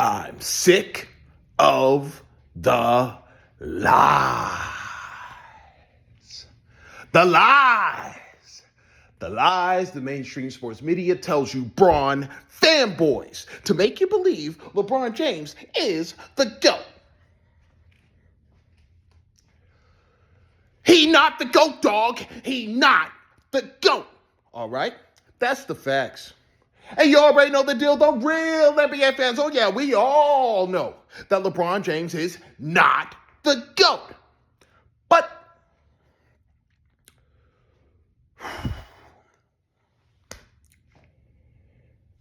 I'm sick of the lies. The lies. The lies the mainstream sports media tells you Bron fanboys to make you believe LeBron James is the GOAT. He not the GOAT, dog. He not the GOAT. All right? That's the facts. And you already know the deal, the real NBA fans. Oh, yeah, we all know that LeBron James is not the GOAT. But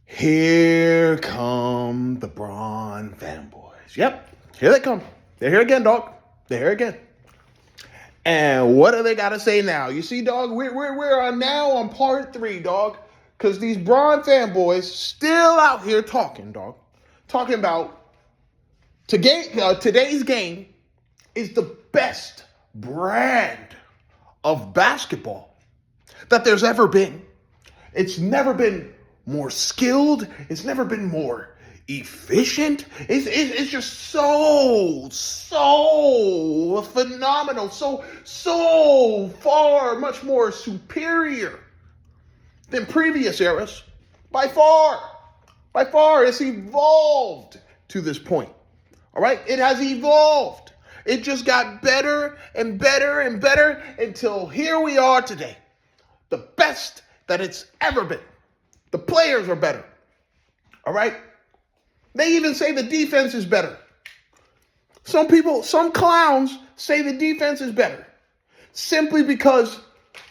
here come the Bron fanboys. Yep, here they come. They're here again, dog. They're here again. And what do they got to say now? You see, dog, we're now on part 3, dog. Because these Bron fanboys still out here talking, dog. Talking about today's game is the best brand of basketball that there's ever been. It's never been more skilled. It's never been more efficient. It's just so phenomenal. So far much more superior than previous eras. By far, it's evolved to this point. All right? It has evolved. It just got better and better and better until here we are today. The best that it's ever been. The players are better. All right? They even say the defense is better. Some clowns say the defense is better. Simply because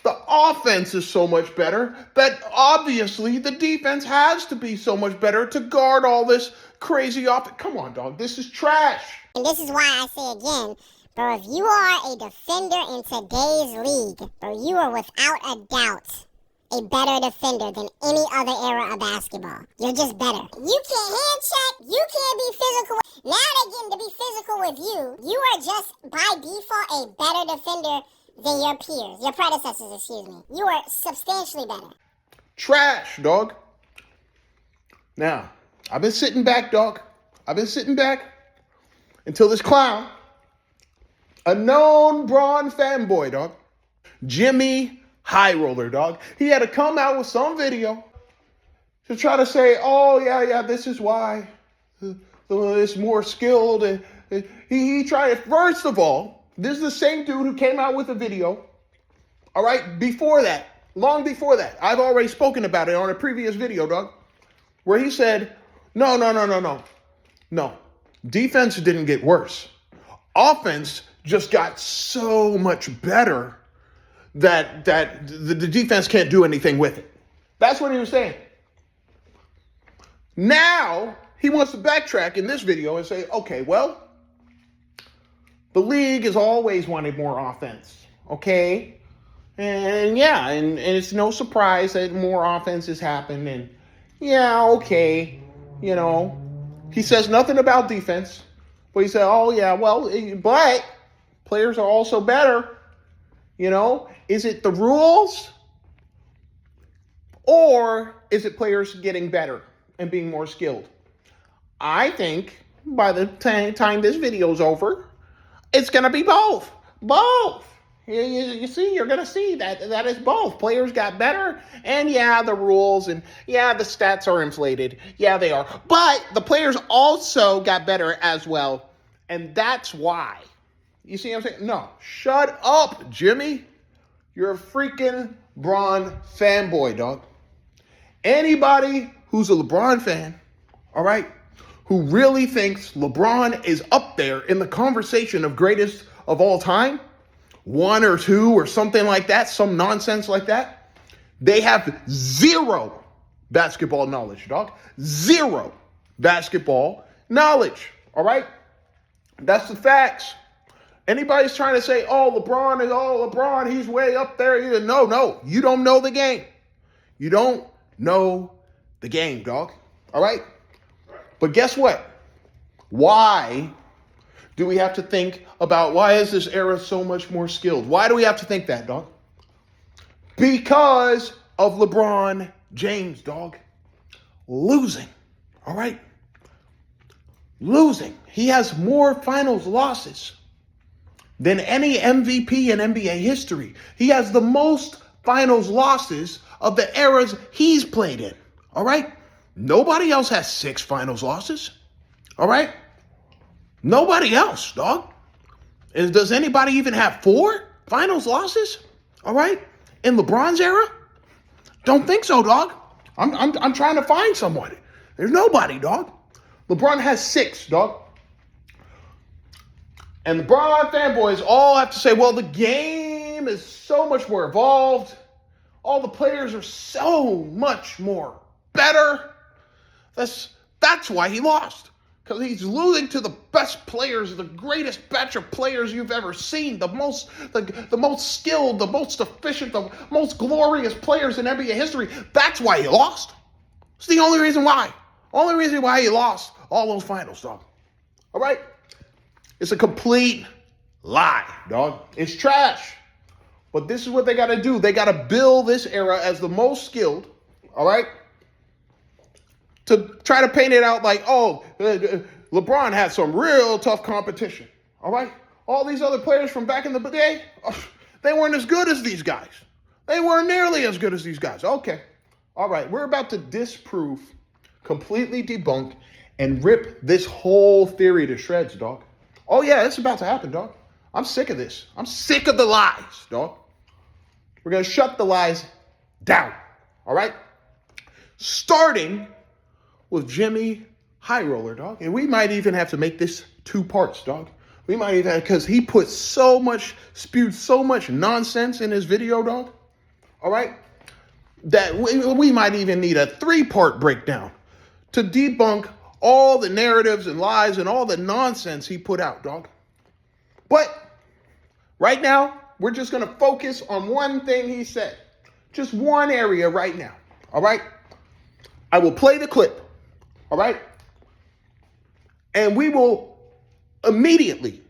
the offense is so much better that obviously the defense has to be so much better to guard all this crazy offense. Come on, dog. This is trash. And this is why I say again, bro, if you are a defender in today's league, bro, you are without a doubt a better defender than any other era of basketball. You're just better. You can't hand check. You can't be physical. Now they're getting to be physical with you. You are just, by default, a better defender than your peers, your predecessors, excuse me. You are substantially better. Trash, dog. Now, I've been sitting back, dog. I've been sitting back until this clown, a known Bron fanboy, dog, Jimmy High Roller, dog. He had to come out with some video to try to say, oh, yeah, this is why it's more skilled. And he tried, first of all, this is the same dude who came out with a video, all right, before that, long before that. I've already spoken about it on a previous video, dog, where he said, no. Defense didn't get worse. Offense just got so much better that the defense can't do anything with it. That's what he was saying. Now, he wants to backtrack in this video and say, okay, well, the league has always wanted more offense, okay? And yeah, and it's no surprise that more offense has happened. And yeah, okay, he says nothing about defense. But he said, oh yeah, well, but players are also better. Is it the rules? Or is it players getting better and being more skilled? I think by the time this video's over, it's going to be both. Both. You see, you're going to see that is both. Players got better, and yeah, the rules, and yeah, the stats are inflated. Yeah, they are. But the players also got better as well, and that's why. You see what I'm saying? No, shut up, Jimmy. You're a freaking Bron fanboy, dog. Anybody who's a LeBron fan, all right, who really thinks LeBron is up there in the conversation of greatest of all time, 1 or 2 or something like that, some nonsense like that, they have zero basketball knowledge, dog. Zero basketball knowledge, all right? That's the facts. Anybody's trying to say, LeBron, he's way up there. No, you don't know the game. You don't know the game, dog. All right? But guess what? Why do we have to think about why is this era so much more skilled? Why do we have to think that, dog? Because of LeBron James, dog. Losing. All right? losing. He has more finals losses than any MVP in NBA history. He has the most finals losses of the eras he's played in. All right? Nobody else has 6 finals losses. All right? Nobody else, dog. Does anybody even have 4 finals losses? All right? In LeBron's era? Don't think so, dog. I'm trying to find someone. There's nobody, dog. LeBron has 6, dog. And the Bron fanboys all have to say, well, the game is so much more evolved. All the players are so much more better. That's why he lost. Because he's losing to the best players, the greatest batch of players you've ever seen, the most skilled, the most efficient, the most glorious players in NBA history. That's why he lost. It's the only reason why. Only reason why he lost all those finals, dog. All right? It's a complete lie, dog. It's trash. But this is what they got to do. They got to build this era as the most skilled, all right? To try to paint it out like, oh, LeBron had some real tough competition, all right? All these other players from back in the day, they weren't as good as these guys. They weren't nearly as good as these guys. Okay, all right. We're about to disprove, completely debunk, and rip this whole theory to shreds, dog. Oh, yeah, it's about to happen, dog. I'm sick of this. I'm sick of the lies, dog. We're going to shut the lies down, all right? Starting with Jimmy High Roller, dog. And we might even have to make this 2 parts, dog. We might even, because he put spewed so much nonsense in his video, dog. All right? That we might even need a 3-part breakdown to debunk all the narratives and lies and all the nonsense he put out, dog. But right now, we're just going to focus on one thing he said. Just one area right now, all right? I will play the clip, all right? And we will immediately,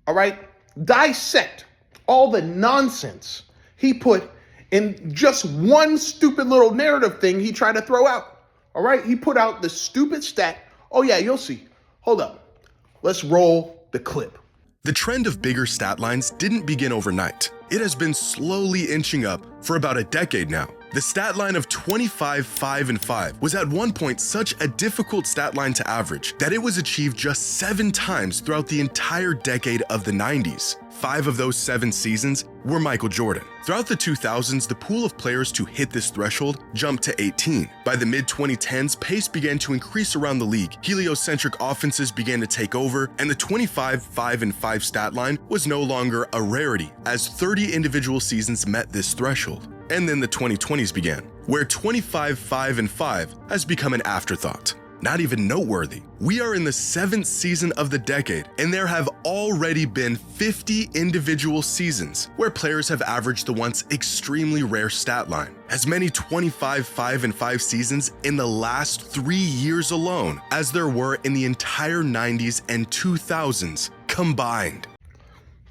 all right, dissect all the nonsense he put in just one stupid little narrative thing he tried to throw out. All right, he put out the stupid stat. Oh, yeah, you'll see. Hold up. Let's roll the clip. The trend of bigger stat lines didn't begin overnight. It has been slowly inching up for about a decade now. The stat line of 25, 5, and 5 was at one point such a difficult stat line to average that it was achieved just 7 times throughout the entire decade of the 90s. 5 of those 7 seasons were Michael Jordan. Throughout the 2000s, the pool of players to hit this threshold jumped to 18. By the mid-2010s, pace began to increase around the league, heliocentric offenses began to take over, and the 25, 5, and 5 stat line was no longer a rarity, as 30 individual seasons met this threshold. And then the 2020s began, where 25, 5, and 5 has become an afterthought. Not even noteworthy. We are in the 7th season of the decade, and there have already been 50 individual seasons where players have averaged the once extremely rare stat line. As many 25, 5, and 5 seasons in the last 3 years alone as there were in the entire 90s and 2000s combined.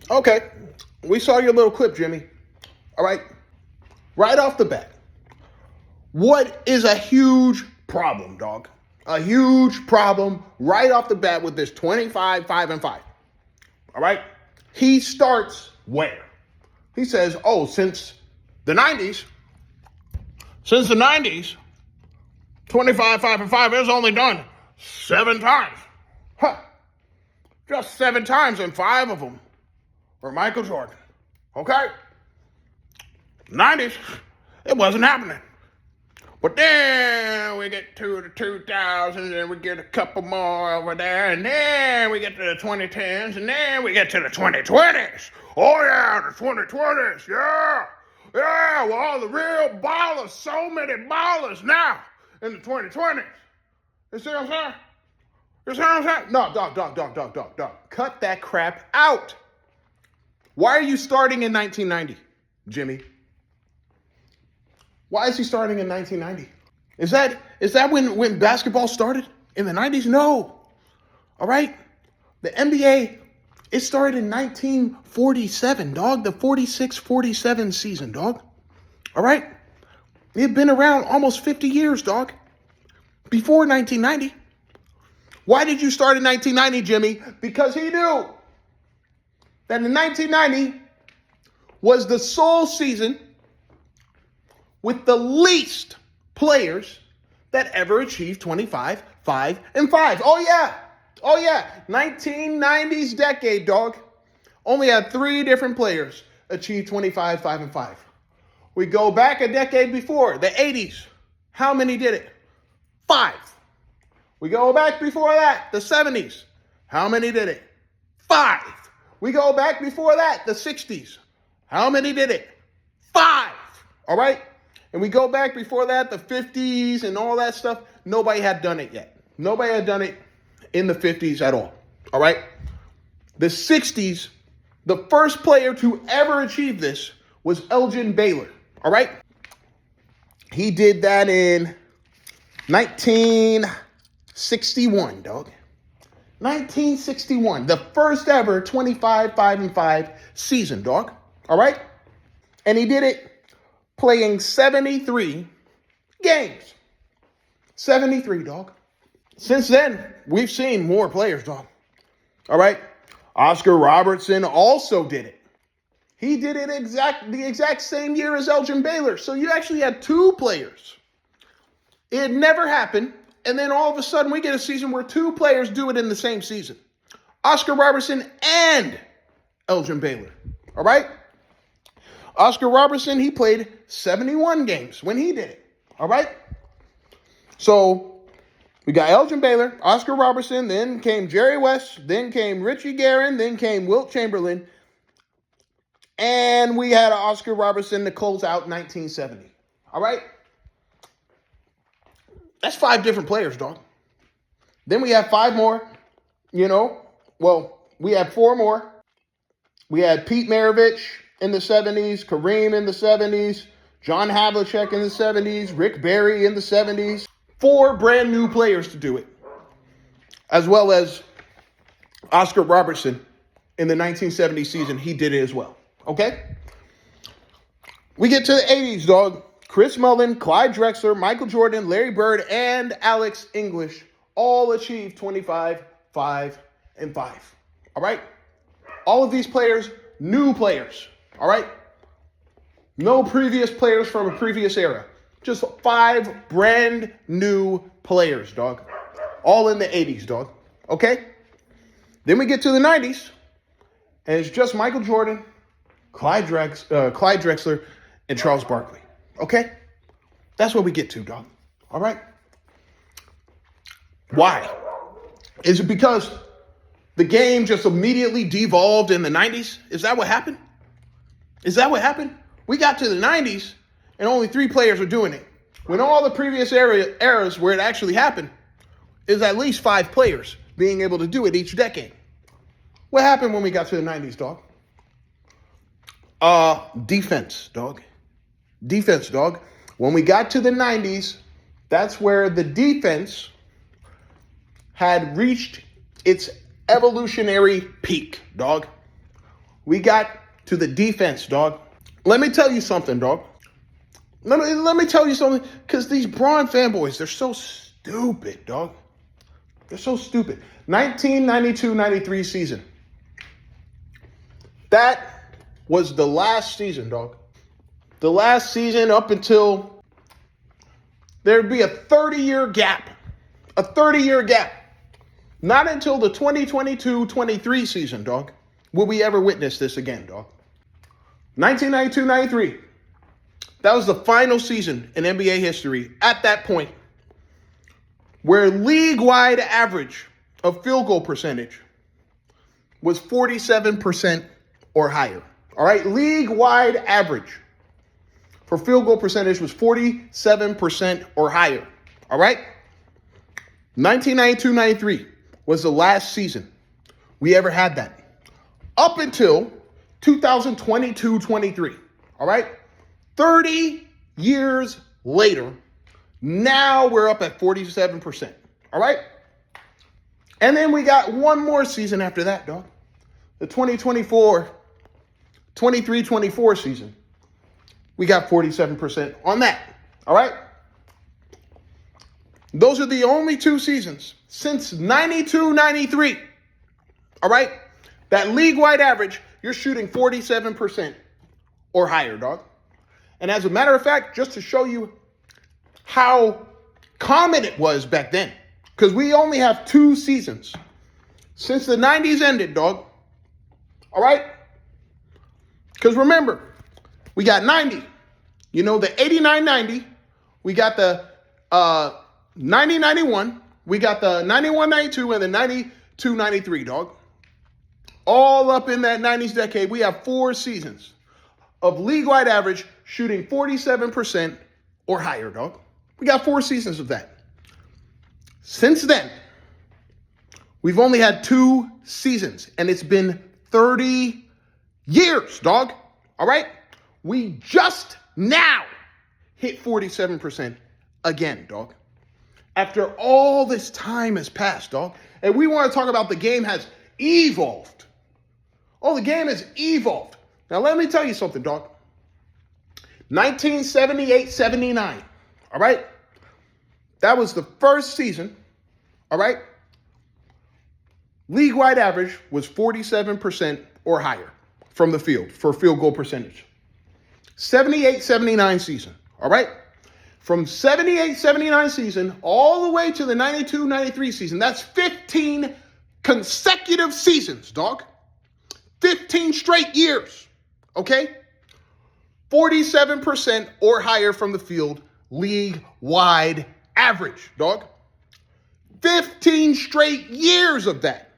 Okay, we saw your little clip, Jimmy. All right, right off the bat, what is a huge problem, dog? A huge problem right off the bat with this 25, 5, and 5. All right? He starts where? He says, oh, since the 90s, 25, 5, and 5 is only done 7 times. Huh. Just 7 times, and 5 of them were Michael Jordan. Okay? 90s, it wasn't happening. But then we get to the 2000s, and we get a couple more over there, and then we get to the 2010s, and then we get to the 2020s. Oh, yeah, the 2020s, yeah. Yeah, well, all the real ballers, so many ballers now in the 2020s. You see what I'm saying? You see what I'm saying? No, dog. Cut that crap out. Why are you starting in 1990, Jimmy? Why is he starting in 1990? Is that when basketball started? In the 90s? No. All right? The NBA, it started in 1947, dog. The 46-47 season, dog. All right? It had been around almost 50 years, dog. Before 1990. Why did you start in 1990, Jimmy? Because he knew that in 1990 was the sole season with the least players that ever achieved 25, 5, and 5. Oh, yeah. 1990s decade, dog. Only had 3 different players achieve 25, 5, and 5. We go back a decade before, the 80s. How many did it? 5. We go back before that, the 70s. How many did it? 5. We go back before that, the 60s. How many did it? 5. All right? And we go back before that, the 50s and all that stuff. Nobody had done it yet. Nobody had done it in the 50s at all. All right? The 60s, the first player to ever achieve this was Elgin Baylor. All right? He did that in 1961, dog. 1961. The first ever 25, 5, and 5 season, dog. All right? And he did it playing 73 games. 73, dog. Since then, we've seen more players, dog. All right? Oscar Robertson also did it. He did it the exact same year as Elgin Baylor. So you actually had 2 players. It had never happened. And then all of a sudden we get a season where 2 players do it in the same season. Oscar Robertson and Elgin Baylor. All right? Oscar Robertson, he played 71 games when he did it. All right? So we got Elgin Baylor, Oscar Robertson, then came Jerry West, then came Richie Guerin, then came Wilt Chamberlain. And we had Oscar Robertson to close out 1970. All right? That's 5 different players, dog. Then we have 5 more, we had 4 more. We had Pete Maravich in the 70s, Kareem in the 70s, John Havlicek in the 70s, Rick Barry in the 70s. 4 brand new players to do it, as well as Oscar Robertson in the 1970 season. He did it as well. Okay? We get to the 80s, dog. Chris Mullin, Clyde Drexler, Michael Jordan, Larry Bird, and Alex English all achieved 25, 5, and 5. All right? All of these players, new players. All right? No previous players from a previous era. Just 5 brand new players, dog. All in the 80s, dog. Okay? Then we get to the 90s, and it's just Michael Jordan, Clyde Drexler, and Charles Barkley. Okay? That's what we get to, dog. All right? Why? Is it because the game just immediately devolved in the 90s? Is that what happened? We got to the 90s and only 3 players were doing it. When all the previous eras where it actually happened is at least 5 players being able to do it each decade. What happened when we got to the 90s, dog? Defense, dog. Defense, dog. When we got to the 90s, that's where the defense had reached its evolutionary peak, dog. We got to the defense, dog. Let me tell you something, dog. Let me tell you something, because these Bron fanboys, they're so stupid, dog. They're so stupid. 1992-93 season. That was the last season, dog. The last season up until there'd be a 30-year gap. A 30-year gap. Not until the 2022-23 season, dog, will we ever witness this again, dog. 1992-93. That was the final season in NBA history at that point where league-wide average of field goal percentage was 47% or higher. All right? League-wide average for field goal percentage was 47% or higher. All right? 1992-93 was the last season we ever had that. Up until 2022-23. All right? 30 years later, now we're up at 47%. All right? And then we got one more season after that, dog. The 23-24 season. We got 47% on that. All right? Those are the only 2 seasons since 92, 93. All right? That league-wide average, you're shooting 47% or higher, dog. And as a matter of fact, just to show you how common it was back then, because we only have 2 seasons since the 90s ended, dog. All right? Because remember, we got 90. You know, the 89-90. We got the 90-91. We got the 91-92 and the 92-93, dog. All up in that 90s decade, we have 4 seasons of league-wide average shooting 47% or higher, dog. We got 4 seasons of that. Since then, we've only had 2 seasons, and it's been 30 years, dog. All right? We just now hit 47% again, dog. After all this time has passed, dog. And we want to talk about the game has evolved. Oh, the game has evolved. Now, let me tell you something, dog. 1978-79, all right? That was the first season, all right? League-wide average was 47% or higher from the field for field goal percentage. 78-79 season, all right? From 78-79 season all the way to the 92-93 season, that's 15 consecutive seasons, dog. 15 straight years, okay? 47% or higher from the field, league-wide average, dog. 15 straight years of that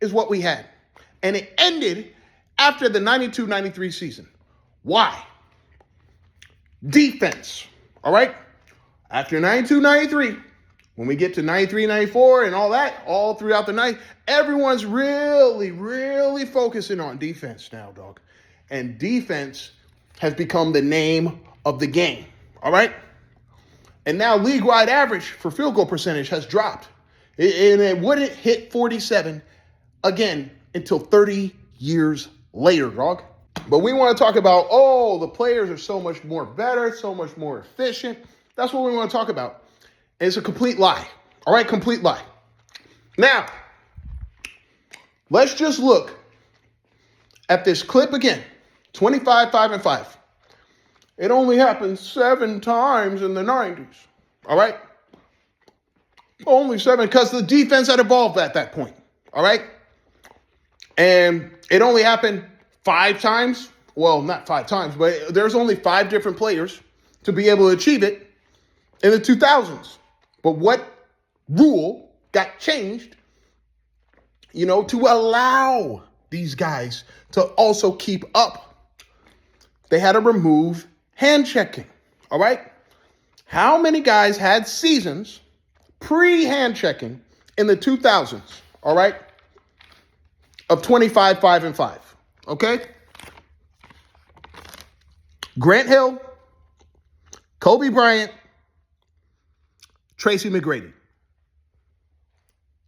is what we had. And it ended after the 92-93 season. Why? Defense, all right? After 92-93, when we get to 93-94 and all that, all throughout the night, everyone's really focusing on defense now, dog. And defense has become the name of the game, all right? And now league-wide average for field goal percentage has dropped. And it wouldn't hit 47 again until 30 years later, dog. But we want to talk about, the players are so much more better, so much more efficient. That's what we want to talk about. And it's a complete lie. All right, complete lie. Now, let's just look at this clip again. 25, 5, and 5. It only happened 7 times in the 90s. All right? Only 7, because the defense had evolved at that point. All right? And it only happened 5 times. Well, not 5 times, but there's only 5 different players to be able to achieve it in the 2000s. But what rule got changed, to allow these guys to also keep up? They had to remove hand checking, all right? How many guys had seasons pre-hand checking in the 2000s, all right, of 25, 5, and 5, okay? Grant Hill, Kobe Bryant, Tracy McGrady.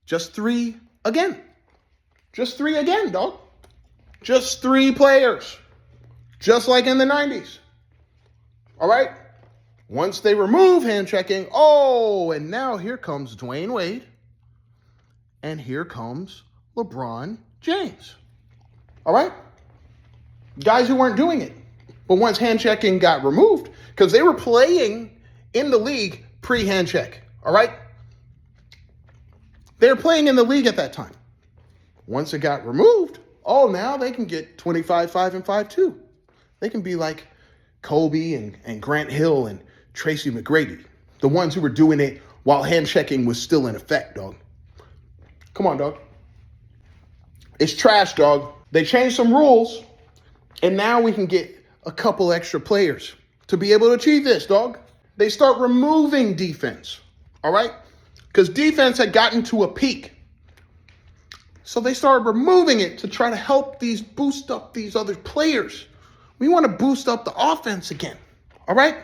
Just 3 again. Just 3 again, dog. Just 3 players. Just like in the 90s. All right? Once they remove hand checking, and now here comes Dwayne Wade. And here comes LeBron James. All right? Guys who weren't doing it. But once hand checking got removed, because they were playing in the league pre-hand check. All right? They were playing in the league at that time. Once it got removed, now they can get 25, 5, and 5 too. They can be like Kobe and Grant Hill and Tracy McGrady, the ones who were doing it while hand checking was still in effect, dog. Come on, dog. It's trash, dog. They changed some rules, and now we can get a couple extra players to be able to achieve this, dog. They start removing defense, all right? Because defense had gotten to a peak. So they started removing it to try to boost up these other players. We want to boost up the offense again, all right?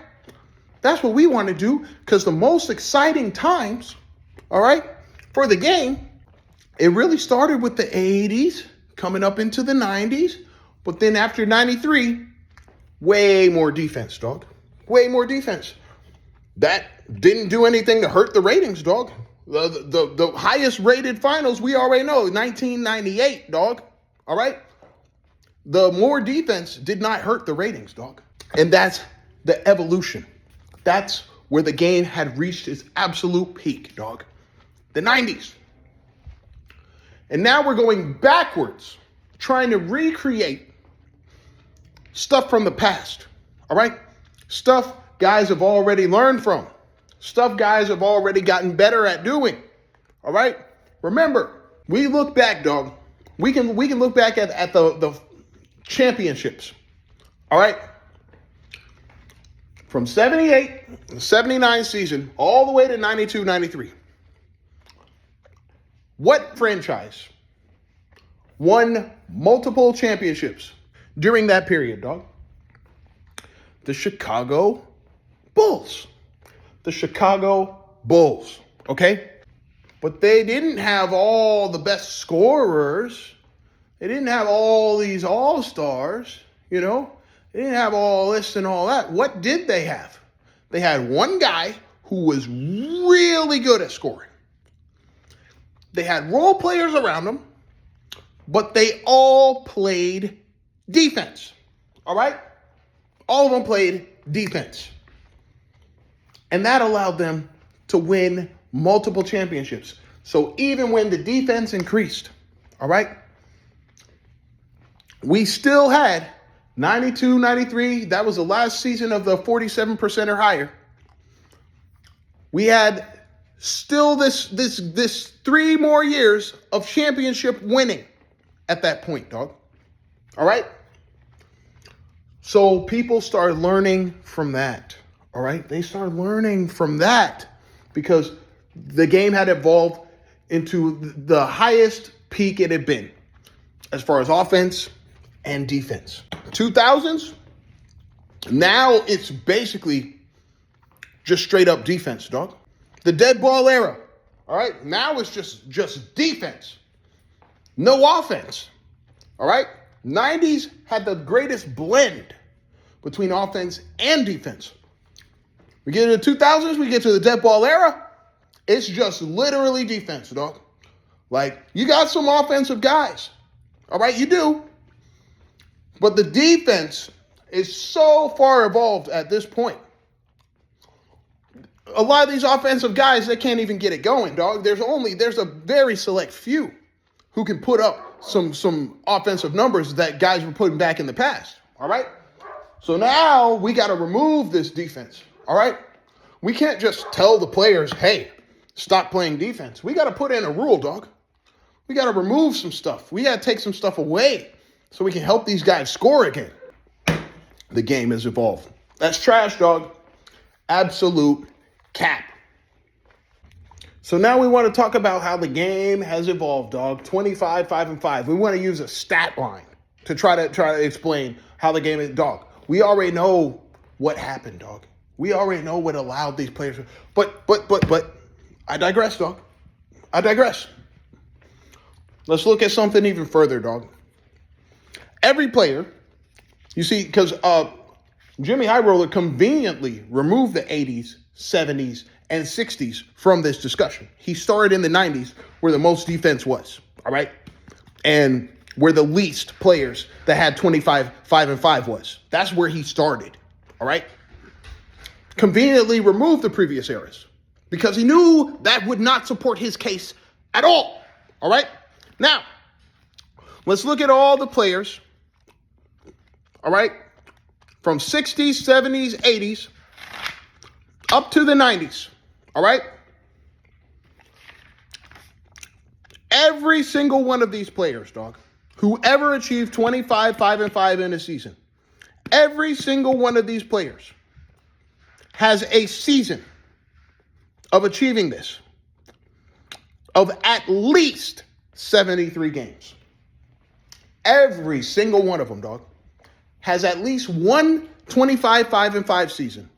That's what we want to do, because the most exciting times, all right, for the game, it really started with the 80s, coming up into the 90s, but then after 93, way more defense, dog. Way more defense. That didn't do anything to hurt the ratings, dog. The highest rated finals we already know, 1998, dog. All right? The more defense did not hurt the ratings, dog. And that's the evolution. That's where the game had reached its absolute peak, dog. The 90s. And now we're going backwards, trying to recreate stuff from the past. All right? Stuff guys have already learned from. Stuff guys have already gotten better at doing. All right? Remember, we look back, dog. We can look back at the championships. All right? From 78, 79 season, all the way to 92, 93. What franchise won multiple championships during that period, dog? The Chicago Bulls. The Chicago Bulls, okay? But they didn't have all the best scorers. They didn't have all these all-stars, you know? They didn't have all this and all that. What did they have? They had one guy who was really good at scoring. They had role players around them, but they all played defense, all right? All of them played defense. And that allowed them to win multiple championships. So even when the defense increased, all right, we still had 92, 93. That was the last season of the 47% or higher. We had still this 3 more years of championship winning at that point, dog. All right? So people started learning from that. All right? They started learning from that because the game had evolved into the highest peak it had been as far as offense and defense. 2000s, now it's basically just straight up defense, dog. The dead ball era, all right? Now it's just defense. No offense, all right? 90s had the greatest blend between offense and defense. We get to the 2000s, we get to the dead ball era, it's just literally defense, dog. Like, you got some offensive guys, all right? You do. But the defense is so far evolved at this point. A lot of these offensive guys, they can't even get it going, dog. There's a very select few who can put up some offensive numbers that guys were putting back in the past, all right? So now we got to remove this defense, all right? We can't just tell the players, hey, stop playing defense. We got to put in a rule, dog. We got to remove some stuff. We got to take some stuff away so we can help these guys score again. The game has evolved. That's trash, dog. Absolute cap. So now we want to talk about how the game has evolved, dog. 25, 5, and 5. We want to use a stat line to try to explain how the game is, dog. We already know what happened, dog. We already know what allowed these players. But I digress, dog. I digress. Let's look at something even further, dog. Every player, you see, because Jimmy High Roller conveniently removed the 80s, 70s, and 60s from this discussion. He started in the 90s where the most defense was, all right? And where the least players that had 25, 5, and 5 was. That's where he started, all right? Conveniently removed the previous eras because he knew that would not support his case at all, all right? Now, let's look at all the players, all right, from 60s, 70s, 80s, up to the 90s, all right? Every single one of these players, dog, who ever achieved 25, 5, and 5 in a season, every single one of these players has a season of achieving this, of at least 73 games. Every single one of them, dog, has at least one 25, 5, and 5 season,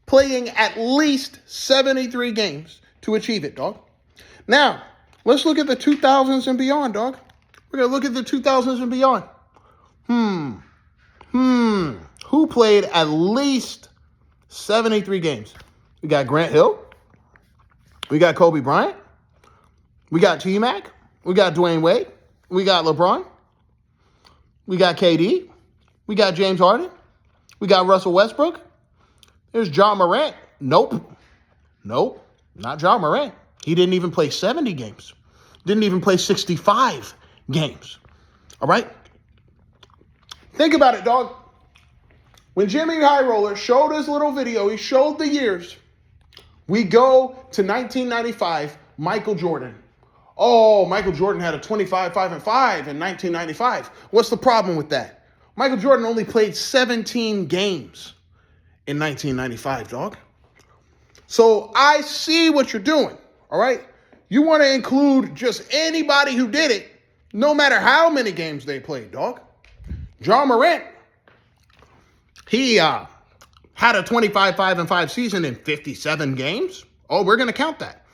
playing at least 73 games to achieve it, dog. Now, let's look at the 2000s and beyond, dog. We're going to look at the 2000s and beyond. Who played at least 73 games? We got Grant Hill. We got Kobe Bryant. We got T-Mac. We got Dwayne Wade. We got LeBron. We got KD. We got James Harden. We got Russell Westbrook. There's John Morant. Nope, not John Morant. He didn't even play 70 games. Didn't even play 65 games. All right? Think about it, dog. When Jimmy High Roller showed his little video, he showed the years. We go to 1995, Michael Jordan. Oh, Michael Jordan had a 25-5-5 in 1995. What's the problem with that? Michael Jordan only played 17 games in 1995, dog. So I see what you're doing, all right? You want to include just anybody who did it, no matter how many games they played, dog. John Morant, he had a 25-5-5 season in 57 games. Oh, we're going to count that.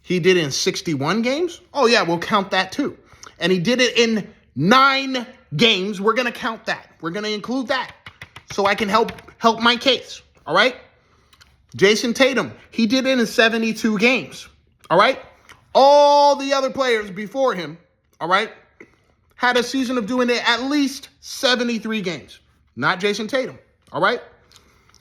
He did it in 61 games. Oh, yeah, we'll count that too. And he did it in 9 games. We're going to count that. We're going to include that so I can help my case, all right? Jason Tatum, he did it in 72 games, all right? All the other players before him, all right, had a season of doing it at least 73 games. Not Jason Tatum, all right?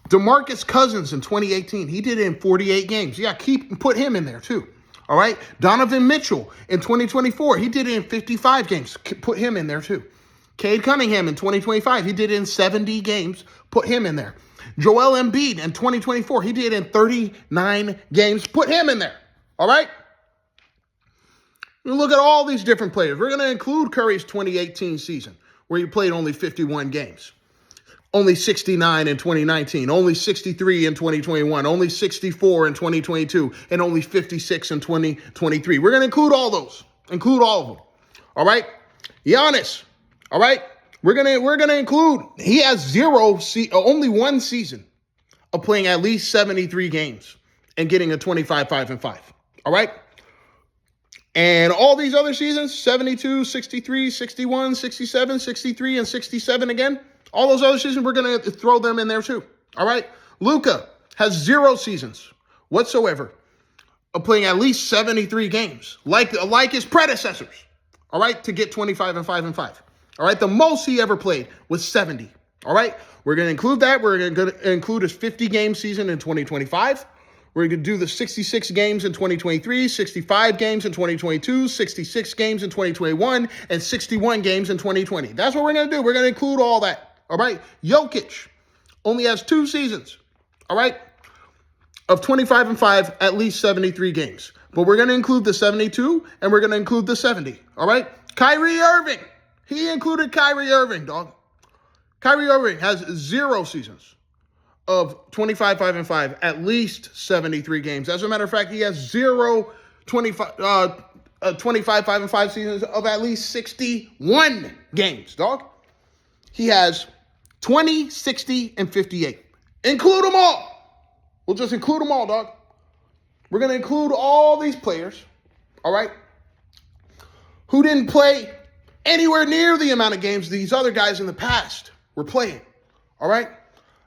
DeMarcus Cousins in 2018, he did it in 48 games. Yeah, put him in there too, all right? Donovan Mitchell in 2024, he did it in 55 games. Put him in there too. Cade Cunningham in 2025, he did it in 70 games. Put him in there. Joel Embiid in 2024, he did it in 39 games. Put him in there, all right? Look at all these different players. We're going to include Curry's 2018 season, where he played only 51 games. Only 69 in 2019, only 63 in 2021, only 64 in 2022, and only 56 in 2023. We're going to include all those. Include all of them. All right? Giannis. All right? We're gonna include, he has only one season of playing at least 73 games and getting a 25-5-5. All right? And all these other seasons, 72, 63, 61, 67, 63, and 67 again, all those other seasons, we're going to throw them in there too. All right? Luka has 0 seasons whatsoever of playing at least 73 games, like his predecessors, all right, to get 25-5-5. All right? The most he ever played was 70. All right? We're going to include that. We're going to include his 50-game season in 2025. We're going to do the 66 games in 2023, 65 games in 2022, 66 games in 2021, and 61 games in 2020. That's what we're going to do. We're going to include all that, all right? Jokic only has 2 seasons, all right, of 25-5, at least 73 games. But we're going to include the 72, and we're going to include the 70, all right? Kyrie Irving, he included Kyrie Irving, dog. Kyrie Irving has 0 seasons of 25-5-5, at least 73 games. As a matter of fact, he has 0 25-5-5 seasons of at least 61 games, dog. He has 20, 60, and 58. Include them all. We'll just include them all, dog. We're going to include all these players, all right, who didn't play anywhere near the amount of games these other guys in the past were playing, all right?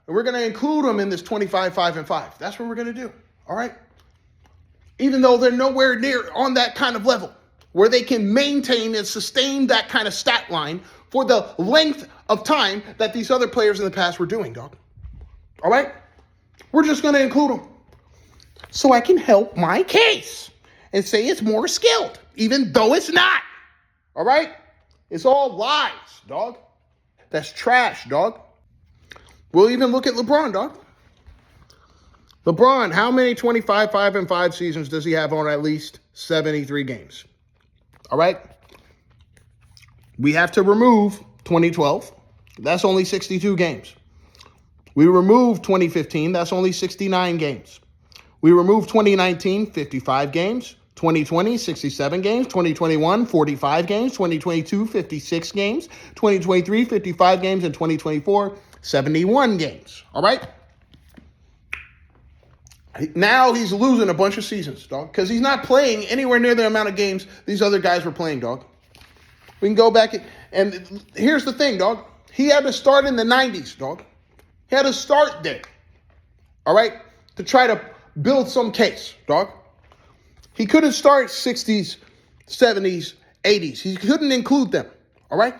And we're going to include them in this 25-5-5. That's what we're going to do, all right? Even though they're nowhere near on that kind of level where they can maintain and sustain that kind of stat line for the length of time that these other players in the past were doing, dog. All right? We're just going to include them so I can help my case and say it's more skilled, even though it's not. All right? It's all lies, dog. That's trash, dog. We'll even look at LeBron, dog. LeBron, how many 25-5-5 seasons does he have on at least 73 games? All right? We have to remove 2012. That's only 62 games. We remove 2015. That's only 69 games. We remove 2019, 55 games. 2020, 67 games. 2021, 45 games. 2022, 56 games. 2023, 55 games. And 2024, 71 games. All right? Now he's losing a bunch of seasons, dog, because he's not playing anywhere near the amount of games these other guys were playing, dog. We can go back, and here's the thing, dog. He had to start in the 90s, dog. He had to start there, all right, to try to build some case, dog. He couldn't start 60s, 70s, 80s. He couldn't include them, all right?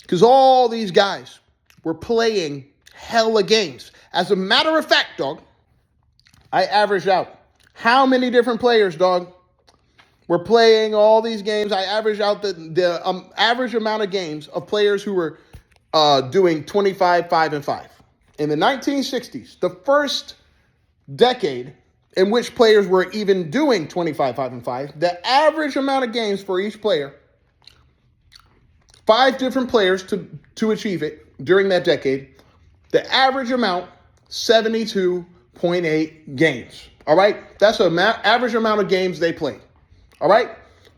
Because all these guys were playing hella games. As a matter of fact, dog, I averaged out how many different players, dog, were playing all these games. I averaged out the average amount of games of players who were doing 25, 5, and 5. In the 1960s, the first decade in which players were even doing 25, 5, and 5, the average amount of games for each player, 5 different players to achieve it during that decade, the average amount, 72.8 games. All right? That's the average amount of games they played. All right?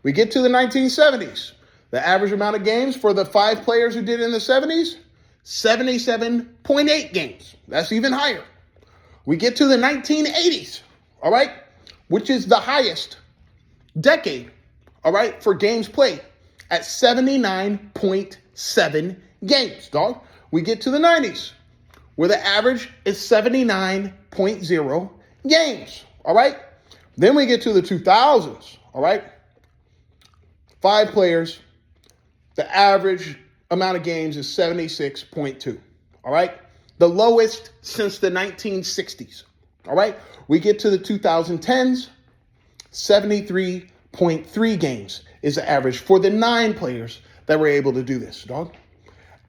We get to the 1970s. The average amount of games for the 5 players who did it in the 70s, 77.8 games. That's even higher. We get to the 1980s, all right, which is the highest decade, all right, for games played at 79.7 games, dog. We get to the 90s, where the average is 79.0 games, all right? Then we get to the 2000s, all right? 5 players, the average amount of games is 76.2, all right? The lowest since the 1960s, all right? We get to the 2010s, 73.3 games is the average for the 9 players that were able to do this, dog.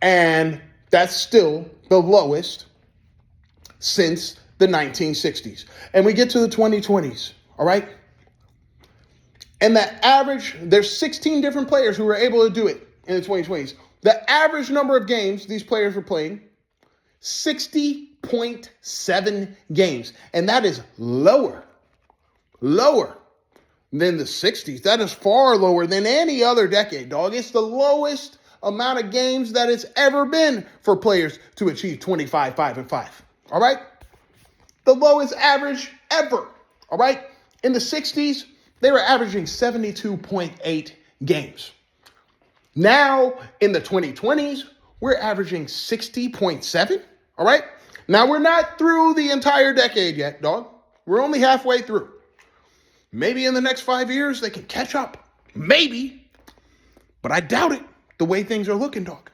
And that's still the lowest since the 1960s. And we get to the 2020s, all right? And the average, there's 16 different players who were able to do it in the 2020s. The average number of games these players were playing, 60.7 games. And that is lower than the 60s. That is far lower than any other decade, dog. It's the lowest amount of games that it's ever been for players to achieve 25, 5, and 5. All right? The lowest average ever. All right? In the 60s, they were averaging 72.8 games. Now, in the 2020s, we're averaging 60.7. All right? Now, we're not through the entire decade yet, dog. We're only halfway through. Maybe in the next 5 years, they can catch up. Maybe. But I doubt it, the way things are looking, dog.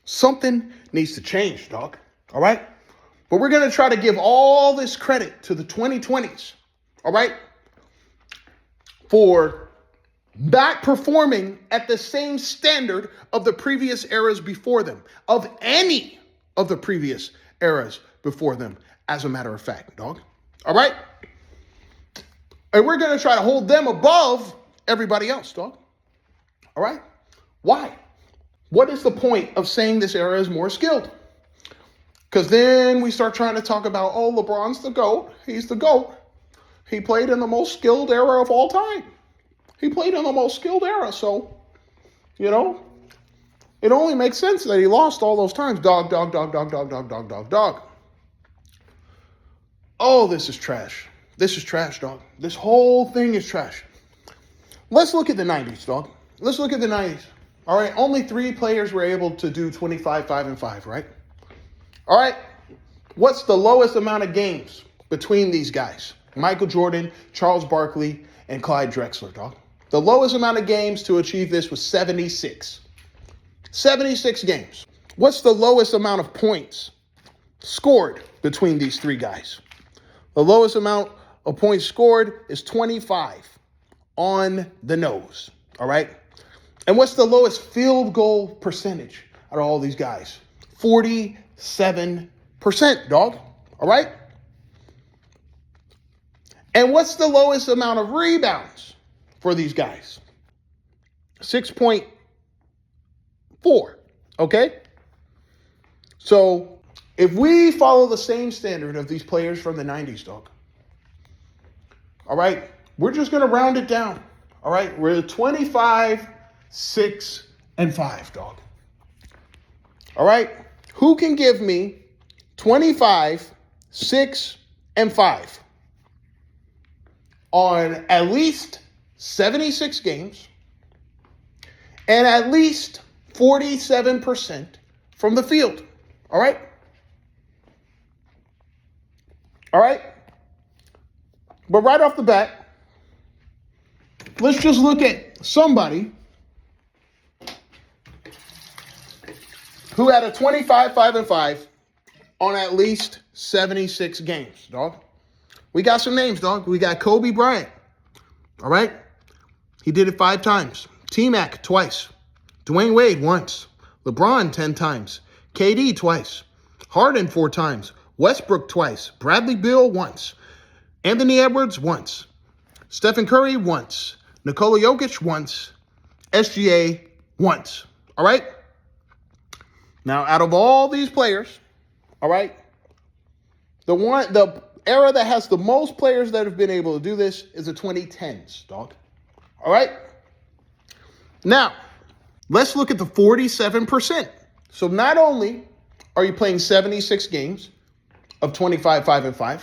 Something needs to change, dog. All right? But we're going to try to give all this credit to the 2020s. All right? For not performing at the same standard of the previous eras before them, of any of the previous eras before them, as a matter of fact, dog. All right? And we're going to try to hold them above everybody else, dog. All right? Why? What is the point of saying this era is more skilled? Because then we start trying to talk about, oh, LeBron's the GOAT. He's the GOAT. He played in the most skilled era of all time. He played in the most skilled era. So, you know, it only makes sense that he lost all those times. Dog. Oh, this is trash. This is trash, dog. This whole thing is trash. Let's look at the 90s, dog. Let's look at the 90s. All right, only 3 players were able to do 25, 5, and 5, right? All right, what's the lowest amount of games between these guys? Michael Jordan, Charles Barkley, and Clyde Drexler, dog. The lowest amount of games to achieve this was 76. 76 games. What's the lowest amount of points scored between these 3 guys? The lowest amount of points scored is 25 on the nose, all right? And what's the lowest field goal percentage out of all these guys? 47%, dog, all right? And what's the lowest amount of rebounds for these guys? 6.4, okay? So if we follow the same standard of these players from the 90s, dog, all right, we're just going to round it down, all right? We're 25, 6, and 5, dog. All right? Who can give me 25, 6, and 5 on at least 76 games and at least 47% from the field? All right? All right? But right off the bat, let's just look at somebody who had a 25-5-5 on at least 76 games, dog. We got some names, dog. We got Kobe Bryant. All right? He did it 5 times. T-Mac twice. Dwayne Wade once. LeBron 10 times. KD twice. Harden 4 times. Westbrook twice. Bradley Beal once. Anthony Edwards once. Stephen Curry once. Nikola Jokic once. SGA once. All right? Now, out of all these players, all right, the era that has the most players that have been able to do this is the 2010s, dog. All right? Now, let's look at the 47%. So not only are you playing 76 games of 25-5-5,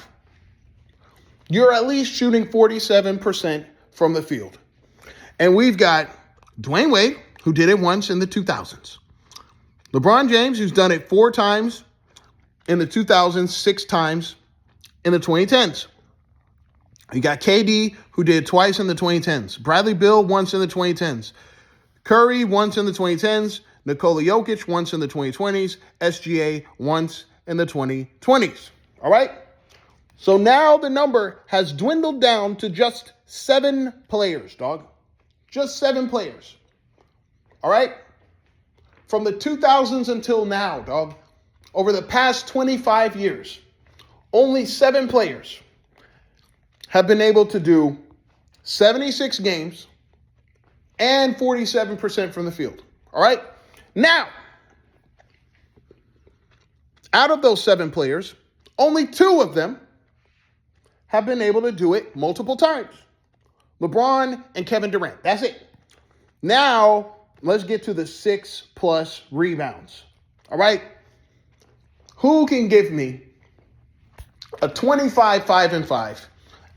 you're at least shooting 47% from the field. And we've got Dwayne Wade, who did it once in the 2000s. LeBron James, who's done it 4 times in the 2000s, 6 times in the 2010s. You got KD, who did it twice in the 2010s. Bradley Beal once in the 2010s. Curry once in the 2010s. Nikola Jokic once in the 2020s. SGA once in the 2020s. All right? So now the number has dwindled down to just 7 players, dog. Just 7 players. All right? From the 2000s until now, dog, over the past 25 years, only 7 players have been able to do 76 games and 47% from the field. All right? Now, out of those 7 players, only 2 of them have been able to do it multiple times. LeBron and Kevin Durant. That's it. Now, let's get to the 6+ rebounds. All right? Who can give me a 25-5-5?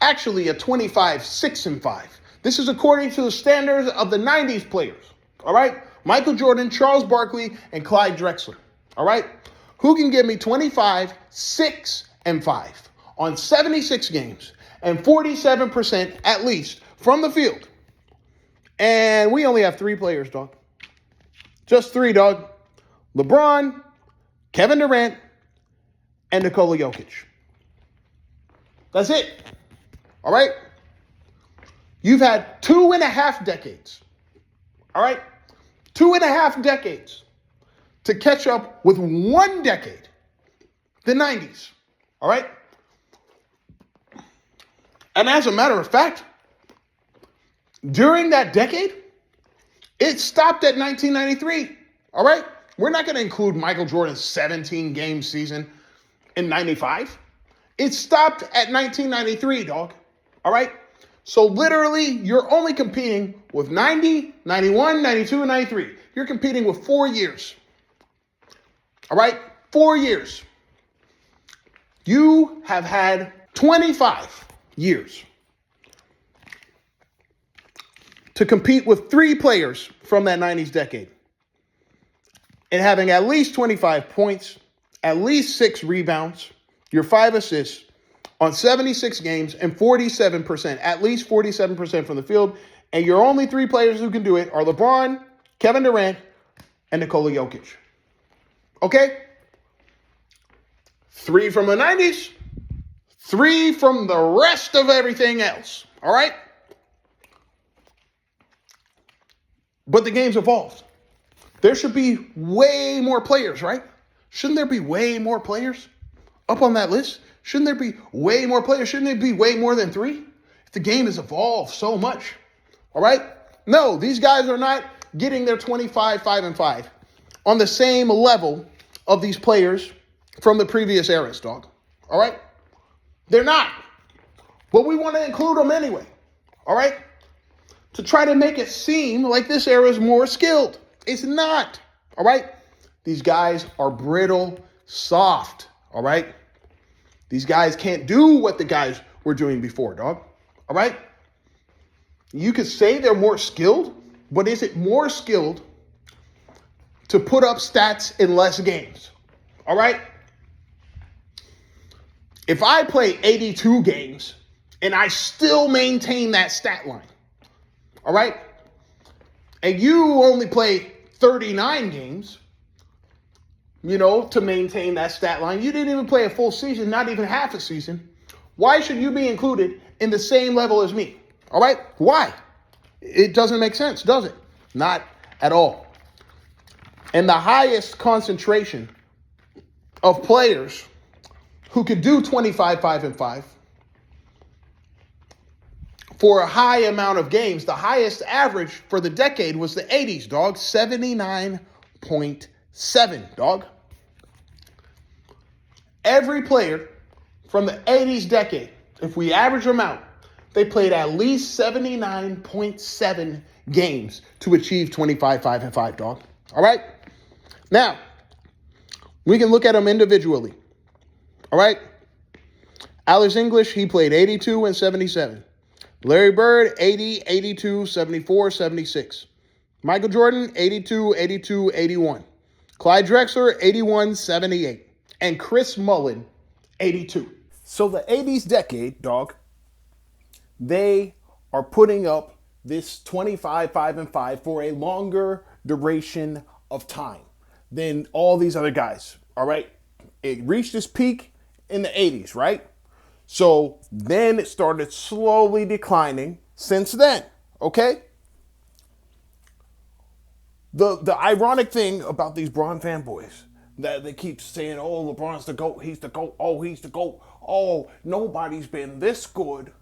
Actually, a 25-6-5. This is according to the standards of the 90s players. All right? Michael Jordan, Charles Barkley, and Clyde Drexler. All right? Who can give me 25-6-5 on 76 games and 47% at least from the field? And we only have 3 players, dog. Just 3, dog. LeBron, Kevin Durant, and Nikola Jokic. That's it. All right? You've had 2.5 decades. All right? 2.5 decades to catch up with 1 decade, the 90s. All right? And as a matter of fact, during that decade, it stopped at 1993. All right? We're not going to include Michael Jordan's 17-game season in 95. It stopped at 1993, dog. All right? So literally, you're only competing with 90, 91, 92, and 93. You're competing with 4 years. All right? 4 years. You have had 25 years to compete with 3 players from that 90s decade and having at least 25 points, at least 6 rebounds, your 5 assists on 76 games and 47%, at least 47% from the field. And your only 3 players who can do it are LeBron, Kevin Durant, and Nikola Jokic. Okay? 3 from the 90s, 3 from the rest of everything else. All right? But the game's evolved. There should be way more players, right? Shouldn't there be way more players up on that list? Shouldn't there be way more players? Shouldn't it be way more than 3? If the game has evolved so much. All right? No, these guys are not getting their 25-5-5 on the same level of these players from the previous eras, dog. All right? They're not. But we want to include them anyway. All right? To try to make it seem like this era is more skilled. It's not. All right? These guys are brittle, soft. All right? These guys can't do what the guys were doing before, dog. All right? You could say they're more skilled, but is it more skilled to put up stats in less games? All right? If I play 82 games and I still maintain that stat line, all right? And you only play 39 games, to maintain that stat line. You didn't even play a full season, not even half a season. Why should you be included in the same level as me? All right? Why? It doesn't make sense, does it? Not at all. And the highest concentration of players who could do 25, 5, and 5 for a high amount of games, the highest average for the decade was the 80s, dog. 79.7, dog. Every player from the 80s decade, if we average them out, they played at least 79.7 games to achieve 25, 5, and 5, dog. All right? Now, we can look at them individually. All right? Alex English, he played 82 and 77. Larry Bird, 80, 82, 74, 76. Michael Jordan, 82, 82, 81. Clyde Drexler, 81, 78. And Chris Mullin, 82. So the 80s decade, dog, they are putting up this 25, 5, and 5 for a longer duration of time than all these other guys, all right? It reached its peak in the 80s, right? So then it started slowly declining since then, okay? The ironic thing about these Bron fanboys, that they keep saying, oh, LeBron's the GOAT, he's the GOAT, oh, he's the GOAT, oh, nobody's been this good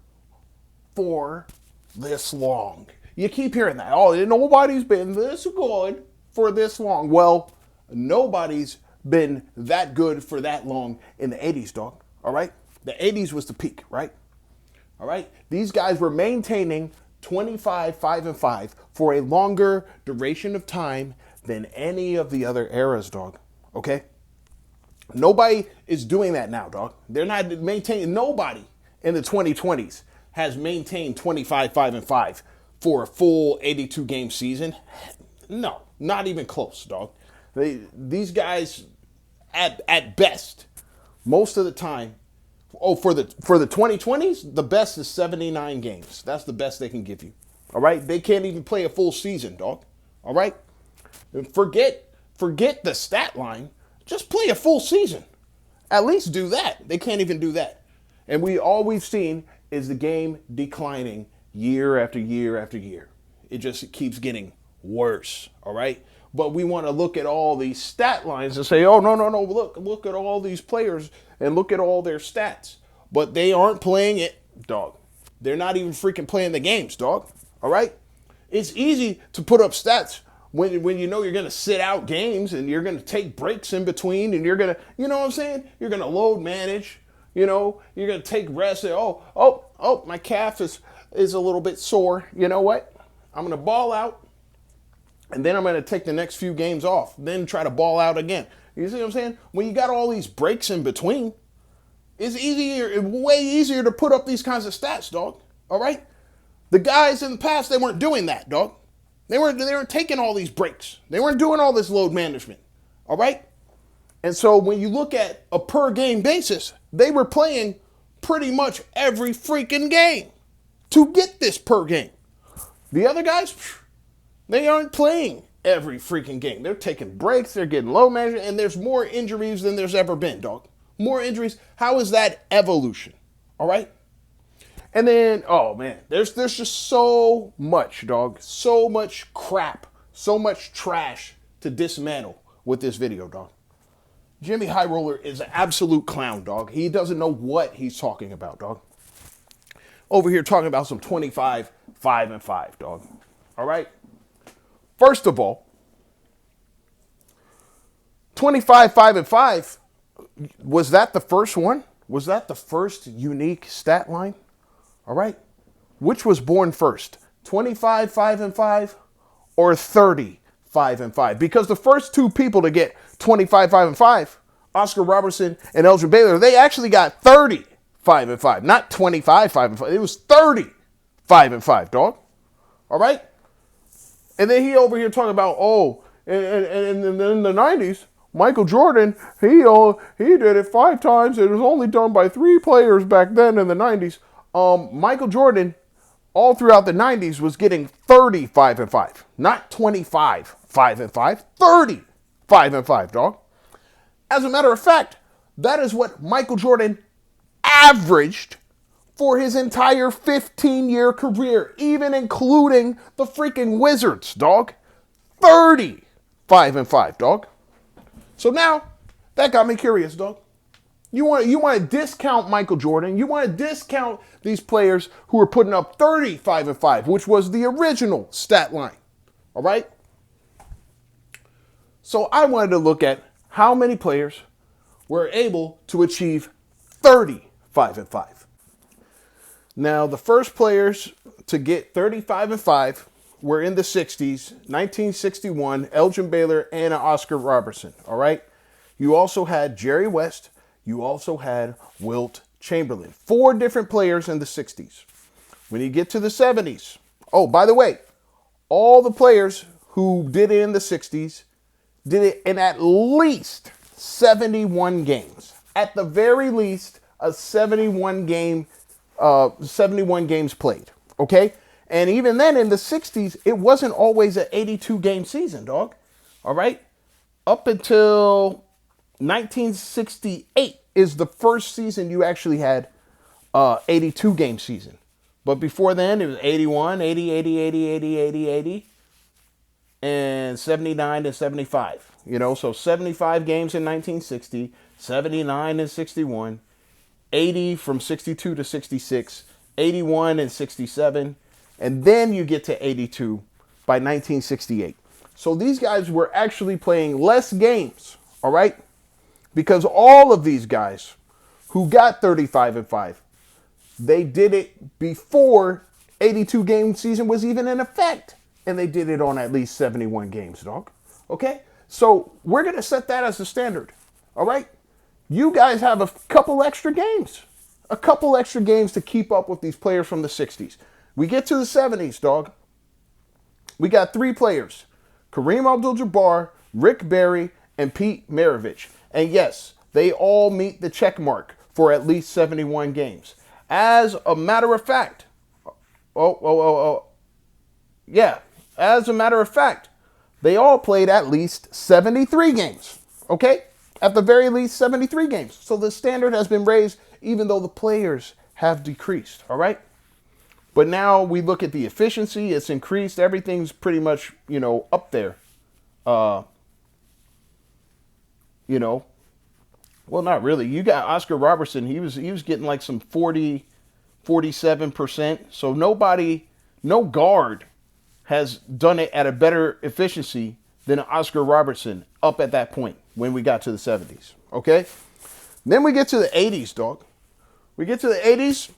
for this long. You keep hearing that. Oh, nobody's been this good for this long. Well, nobody's been that good for that long in the 80s, dog. All right? The 80s was the peak, right? All right? These guys were maintaining 25, 5, and 5 for a longer duration of time than any of the other eras, dog. Okay? Nobody is doing that now, dog. They're not maintaining. Nobody in the 2020s has maintained 25, 5, and 5 for a full 82 game season. No, not even close, dog. These guys, at best, most of the time, for the 2020s, the best is 79 games. That's the best they can give you. All right? They can't even play a full season, dog. All right? Forget the stat line. Just play a full season. At least do that. They can't even do that. And all we've seen is the game declining year after year after year. It just keeps getting worse, all right? But we want to look at all these stat lines and say, oh, no, look at all these players and look at all their stats. But they aren't playing it, dog. They're not even freaking playing the games, dog, all right? It's easy to put up stats when you know you're going to sit out games and you're going to take breaks in between and you're going to, you know what I'm saying? You're going to load manage. You're going to take rest. And, my calf is a little bit sore. You know what? I'm going to ball out, and then I'm going to take the next few games off, then try to ball out again. You see what I'm saying? When you got all these breaks in between, it's way easier to put up these kinds of stats, dog. All right? The guys in the past, they weren't doing that, dog. They weren't taking all these breaks. They weren't doing all this load management. All right? And so when you look at a per game basis, they were playing pretty much every freaking game to get this per game. The other guys, they aren't playing every freaking game. They're taking breaks, they're getting low management, and there's more injuries than there's ever been, dog. More injuries. How is that evolution? All right? And then, oh man, there's just so much, dog. So much crap, so much trash to dismantle with this video, dog. Jimmy High Roller is an absolute clown, dog. He doesn't know what he's talking about, dog. Over here talking about some 25, 5, and 5, dog. All right? First of all, 25, 5, and 5, was that the first one? Was that the first unique stat line? All right? Which was born first? 25, 5, and 5 or 30, 5, and 5? Because the first two people to get 25, 5, and 5, Oscar Robertson and Elgin Baylor, they actually got 30, 5, and 5. Not 25, 5, and 5. It was 30, 5, and 5, dog. All right? And then he over here talking about, and in the 90s, Michael Jordan, he did it 5 times. It was only done by 3 players back then in the 90s. Michael Jordan all throughout the 90s was getting 35-5. Not 25, 5-5, 35-5, dog. As a matter of fact, that is what Michael Jordan averaged for his entire 15-year career, even including the freaking Wizards, dog. 35-5, dog. So now, that got me curious, dog. You want to discount Michael Jordan. You want to discount these players who are putting up 35-5, which was the original stat line. All right? So I wanted to look at how many players were able to achieve 35-5. Now, the first players to get 35-5 were in the 60s, 1961, Elgin Baylor and Oscar Robertson. All right? You also had Jerry West. You also had Wilt Chamberlain. 4 different players in the 60s. When you get to the 70s, oh, by the way, all the players who did it in the 60s did it in at least 71 games. At the very least, a 71 games played. Okay? And even then in the 60s, it wasn't always an 82 game season, dog. All right? Up until 1968 is the first season you actually had 82 game season. But before then, it was 81, 80, 80, 80, 80, 80, 80, and 79 and 75. You know, so 75 games in 1960, 79 and 61, 80 from 62 to 66, 81 and 67, and then you get to 82 by 1968. So these guys were actually playing less games, all right? Because all of these guys who got 35-5, they did it before 82 game season was even in effect. And they did it on at least 71 games, dog. Okay? So we're going to set that as the standard. All right? You guys have a couple extra games. A couple extra games to keep up with these players from the 60s. We get to the 70s, dog. We got 3 players. Kareem Abdul-Jabbar, Rick Barry, and Pete Maravich. And yes, they all meet the check mark for at least 71 games. As a matter of fact, as a matter of fact, they all played at least 73 games. Okay? At the very least, 73 games. So the standard has been raised even though the players have decreased. All right? But now we look at the efficiency. It's increased. Everything's pretty much, up there. Well, not really. You got Oscar Robertson. He was getting like some 47%. So no guard has done it at a better efficiency than Oscar Robertson up at that point when we got to the 70s. Okay? Then we get to the 80s, dog. We get to the 80s.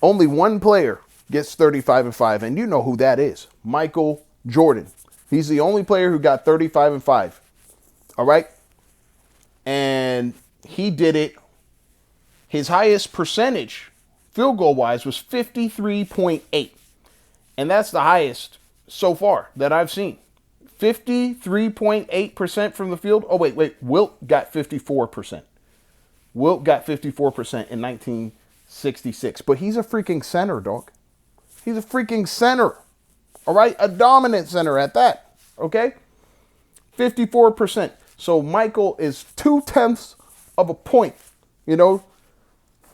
Only one player gets 35-5, and you know who that is. Michael Jordan. He's the only player who got 35-5. All right? And he did it. His highest percentage, field goal wise, was 53.8. And that's the highest so far that I've seen. 53.8% from the field. Oh, wait. Wilt got 54%. Wilt got 54% in 1966. But he's a freaking center, dog. He's a freaking center. All right? A dominant center at that. Okay? 54%. So Michael is 0.2 of a point,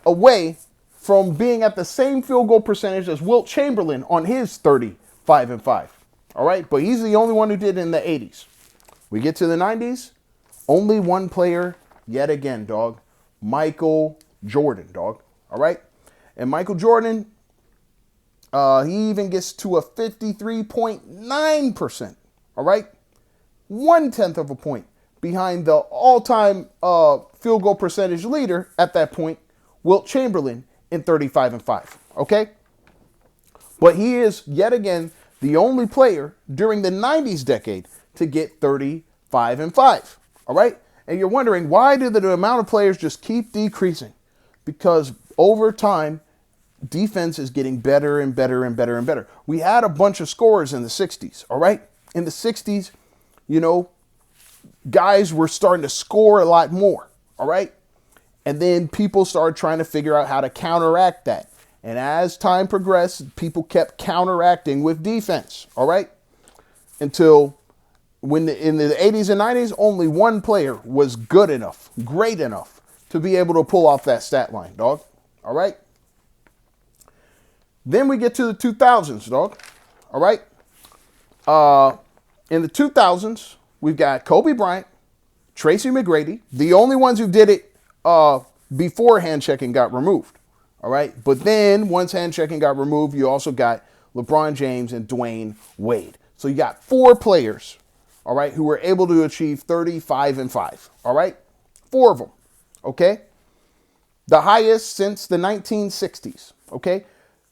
away from being at the same field goal percentage as Wilt Chamberlain on his 35-5. All right? But he's the only one who did it in the 80s. We get to the 90s. Only one player yet again, dog. Michael Jordan, dog. All right? And Michael Jordan, he even gets to a 53.9%. All right? 0.1 of a point behind the all-time field goal percentage leader at that point, Wilt Chamberlain, in 35-5. Okay? But he is, yet again, the only player during the 90s decade to get 35-5. All right? And you're wondering, why did the amount of players just keep decreasing? Because over time, defense is getting better and better and better and better. We had a bunch of scorers in the 60s, all right? In the 60s, guys were starting to score a lot more, all right? And then people started trying to figure out how to counteract that. And as time progressed, people kept counteracting with defense, all right? Until in the 80s and 90s, only one player was good enough, great enough to be able to pull off that stat line, dog. All right? Then we get to the 2000s, dog. All right? In the 2000s, we've got Kobe Bryant, Tracy McGrady, the only ones who did it before hand checking got removed. All right? But then once hand checking got removed, you also got LeBron James and Dwayne Wade. So you got 4 players, all right, who were able to achieve 35 and 5. All right? 4 of them. Okay? The highest since the 1960s. Okay?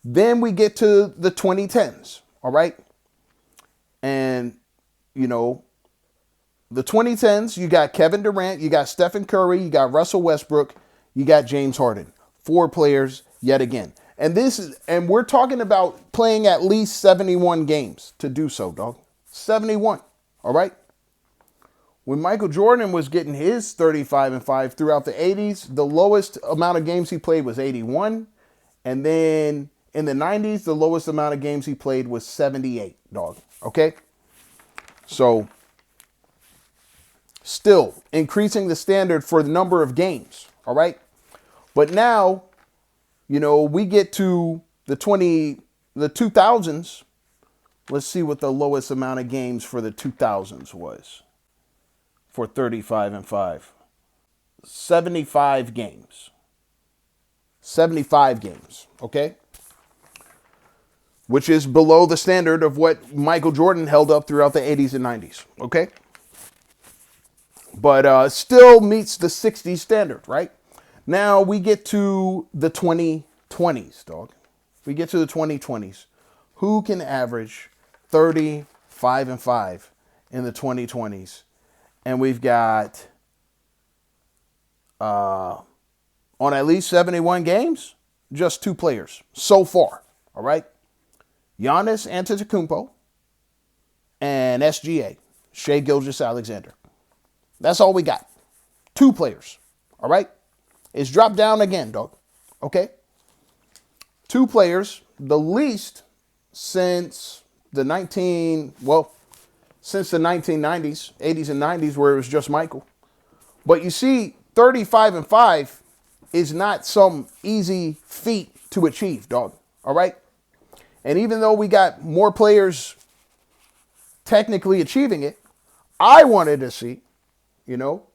Then we get to the 2010s. All right? And, you know, the 2010s, you got Kevin Durant, you got Stephen Curry, you got Russell Westbrook, you got James Harden. 4 players yet again. And we're talking about playing at least 71 games to do so, dog. 71. All right? When Michael Jordan was getting his 35 and 5 throughout the 80s, the lowest amount of games he played was 81. And then in the 90s, the lowest amount of games he played was 78, dog. Okay? So, still increasing the standard for the number of games. All right? But now, you know, we get to the 2000s. Let's see what the lowest amount of games for the 2000s was for 35 and 5. 75 games. 75 games, okay? Which is below the standard of what Michael Jordan held up throughout the 80s and 90s, okay? But still meets the 60s standard, right? Now we get to the 2020s, dog. We get to the 2020s. Who can average 35 and 5 in the 2020s? And we've got, on at least 71 games, just 2 players so far, all right? Giannis Antetokounmpo and SGA, Shai Gilgeous-Alexander. That's all we got. 2 players, all right? It's dropped down again, dog, okay? 2 players, the least since the 1990s, 80s and 90s, where it was just Michael. But you see, 35 and 5 is not some easy feat to achieve, dog. All right? And even though we got more players technically achieving it, I wanted to see, you know,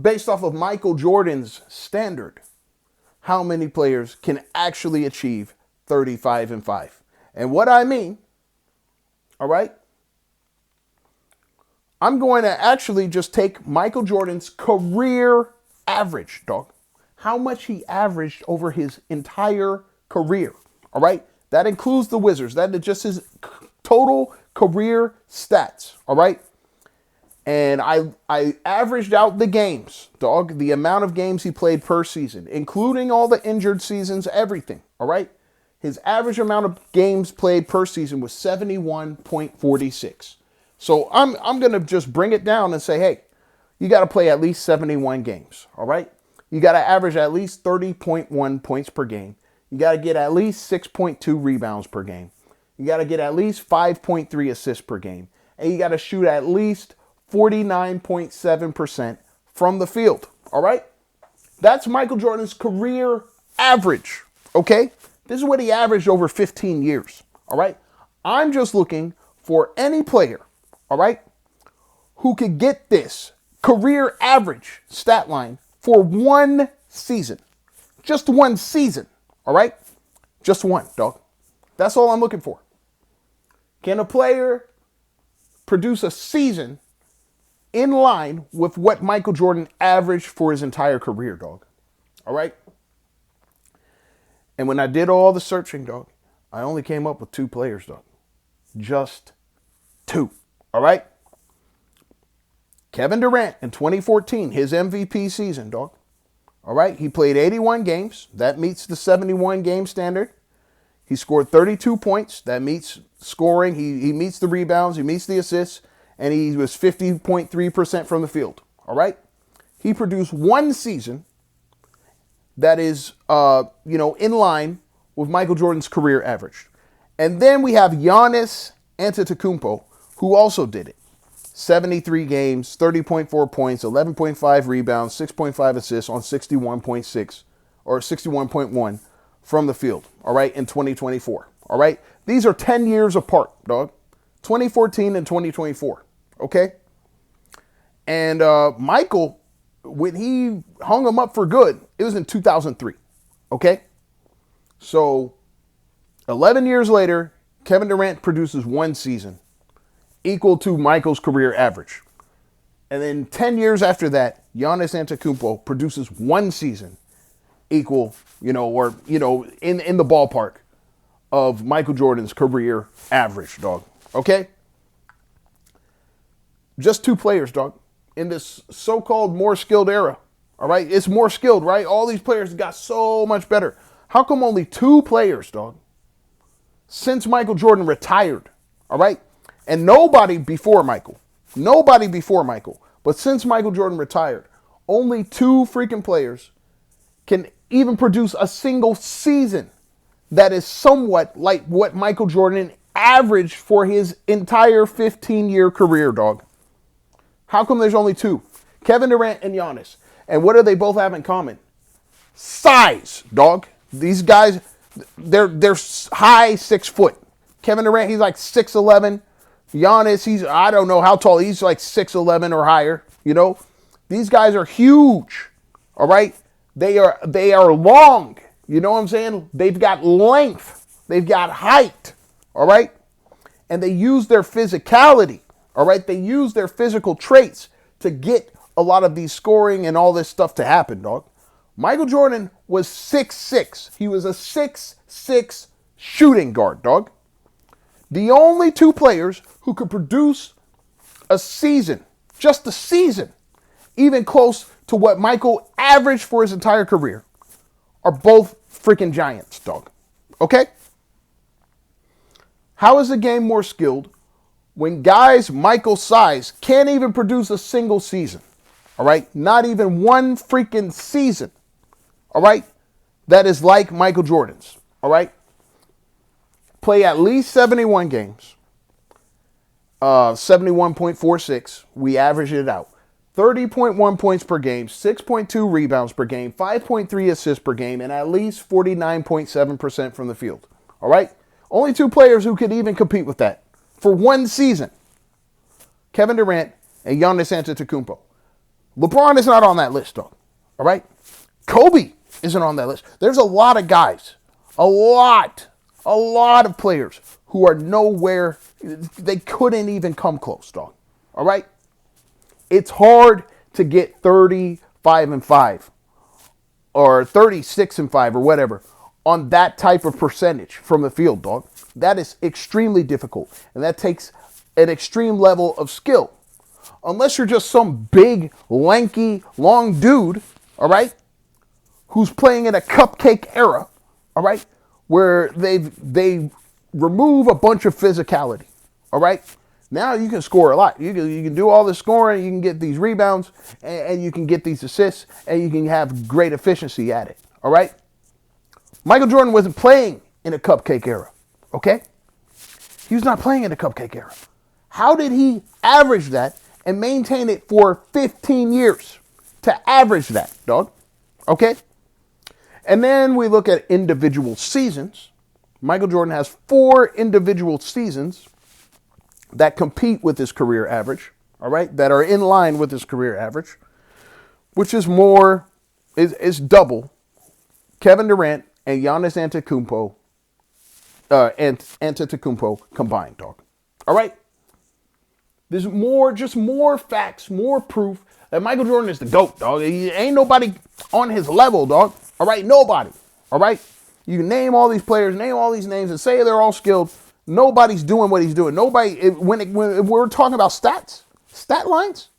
based off of Michael Jordan's standard, how many players can actually achieve 35 and 5. And what I mean, all right, I'm going to actually just take Michael Jordan's career average, dog. How much he averaged over his entire career, all right? That includes the Wizards. That is just his total career stats, all right? And I averaged out the games, dog, the amount of games he played per season, including all the injured seasons, everything, all right? His average amount of games played per season was 71.46. So I'm going to just bring it down and say, hey, you got to play at least 71 games, all right? You got to average at least 30.1 points per game. You got to get at least 6.2 rebounds per game. You got to get at least 5.3 assists per game. And you got to shoot at least 49.7% from the field, all right? That's Michael Jordan's career average, okay? This is what he averaged over 15 years, all right? I'm just looking for any player, all right, who could get this career average stat line for one season. Just one season, all right? Just one, dog. That's all I'm looking for. Can a player produce a season in line with what Michael Jordan averaged for his entire career, dog? All right? And when I did all the searching, dog, I only came up with 2 players, dog. Just 2. All right? Kevin Durant in 2014, his MVP season, dog. All right? He played 81 games. That meets the 71 game standard. He scored 32 points. That meets scoring. He meets the rebounds. He meets the assists. And he was 50.3% from the field. All right? He produced one season that is, in line with Michael Jordan's career average. And then we have Giannis Antetokounmpo, who also did it. 73 games, 30.4 points, 11.5 rebounds, 6.5 assists on 61.6 or 61.1 from the field, all right, in 2024, all right? These are 10 years apart, dog. 2014 and 2024, okay? And Michael, when he hung him up for good, it was in 2003, okay? So 11 years later, Kevin Durant produces one season equal to Michael's career average. And then 10 years after that, Giannis Antetokounmpo produces one season equal, in the ballpark of Michael Jordan's career average, dog. Okay? Just two players, dog, in this so-called more skilled era. All right? It's more skilled, right? All these players got so much better. How come only two players, dog, since Michael Jordan retired, all right? And nobody before Michael, but since Michael Jordan retired, only two freaking players can even produce a single season that is somewhat like what Michael Jordan averaged for his entire 15-year career, dog. How come there's only two? Kevin Durant and Giannis. And what do they both have in common? Size, dog. These guys, they're high 6 foot. Kevin Durant, he's like 6'11". Giannis, I don't know how tall. He's like 6'11" or higher. These guys are huge. All right, they are long. You know what I'm saying? They've got length. They've got height. All right, and they use their physicality. All right, they use their physical traits to get a lot of these scoring and all this stuff to happen, dog. Michael Jordan was 6'6". He was a 6'6" shooting guard, dog. The only two players who could produce a season, just a season, even close to what Michael averaged for his entire career, are both freaking giants, dog. Okay? How is the game more skilled when guys Michael's size can't even produce a single season? All right? Not even one freaking season. All right? That is like Michael Jordan's. All right? Play at least 71 games. 71.46. We average it out. 30.1 points per game, 6.2 rebounds per game, 5.3 assists per game, and at least 49.7% from the field. All right? Only two players who could even compete with that for one season. Kevin Durant and Giannis Antetokounmpo. LeBron is not on that list, dog. All right? Kobe isn't on that list. There's a lot of guys, a lot of players who are nowhere. They couldn't even come close, dog. All right? It's hard to get 35-5 or 36-5 or whatever on that type of percentage from the field, dog. That is extremely difficult, and that takes an extreme level of skill. Unless you're just some big, lanky, long dude, all right, who's playing in a cupcake era, all right, where they remove a bunch of physicality, all right? Now you can score a lot. You can do all this scoring, you can get these rebounds, and you can get these assists, and you can have great efficiency at it, all right? Michael Jordan wasn't playing in a cupcake era, okay? He was not playing in a cupcake era. How did he average that and maintain it for 15 years to average that, dog? Okay? And then we look at individual seasons. Michael Jordan has 4 individual seasons that compete with his career average, all right, that are in line with his career average, which is double Kevin Durant and Giannis Antetokounmpo combined, dog. All right? There's more facts, more proof that Michael Jordan is the GOAT, dog. Ain't nobody on his level, dog. All right? Nobody. All right? You can name all these players, name all these names, and say they're all skilled. Nobody's doing what he's doing. Nobody, when we're talking about stat lines,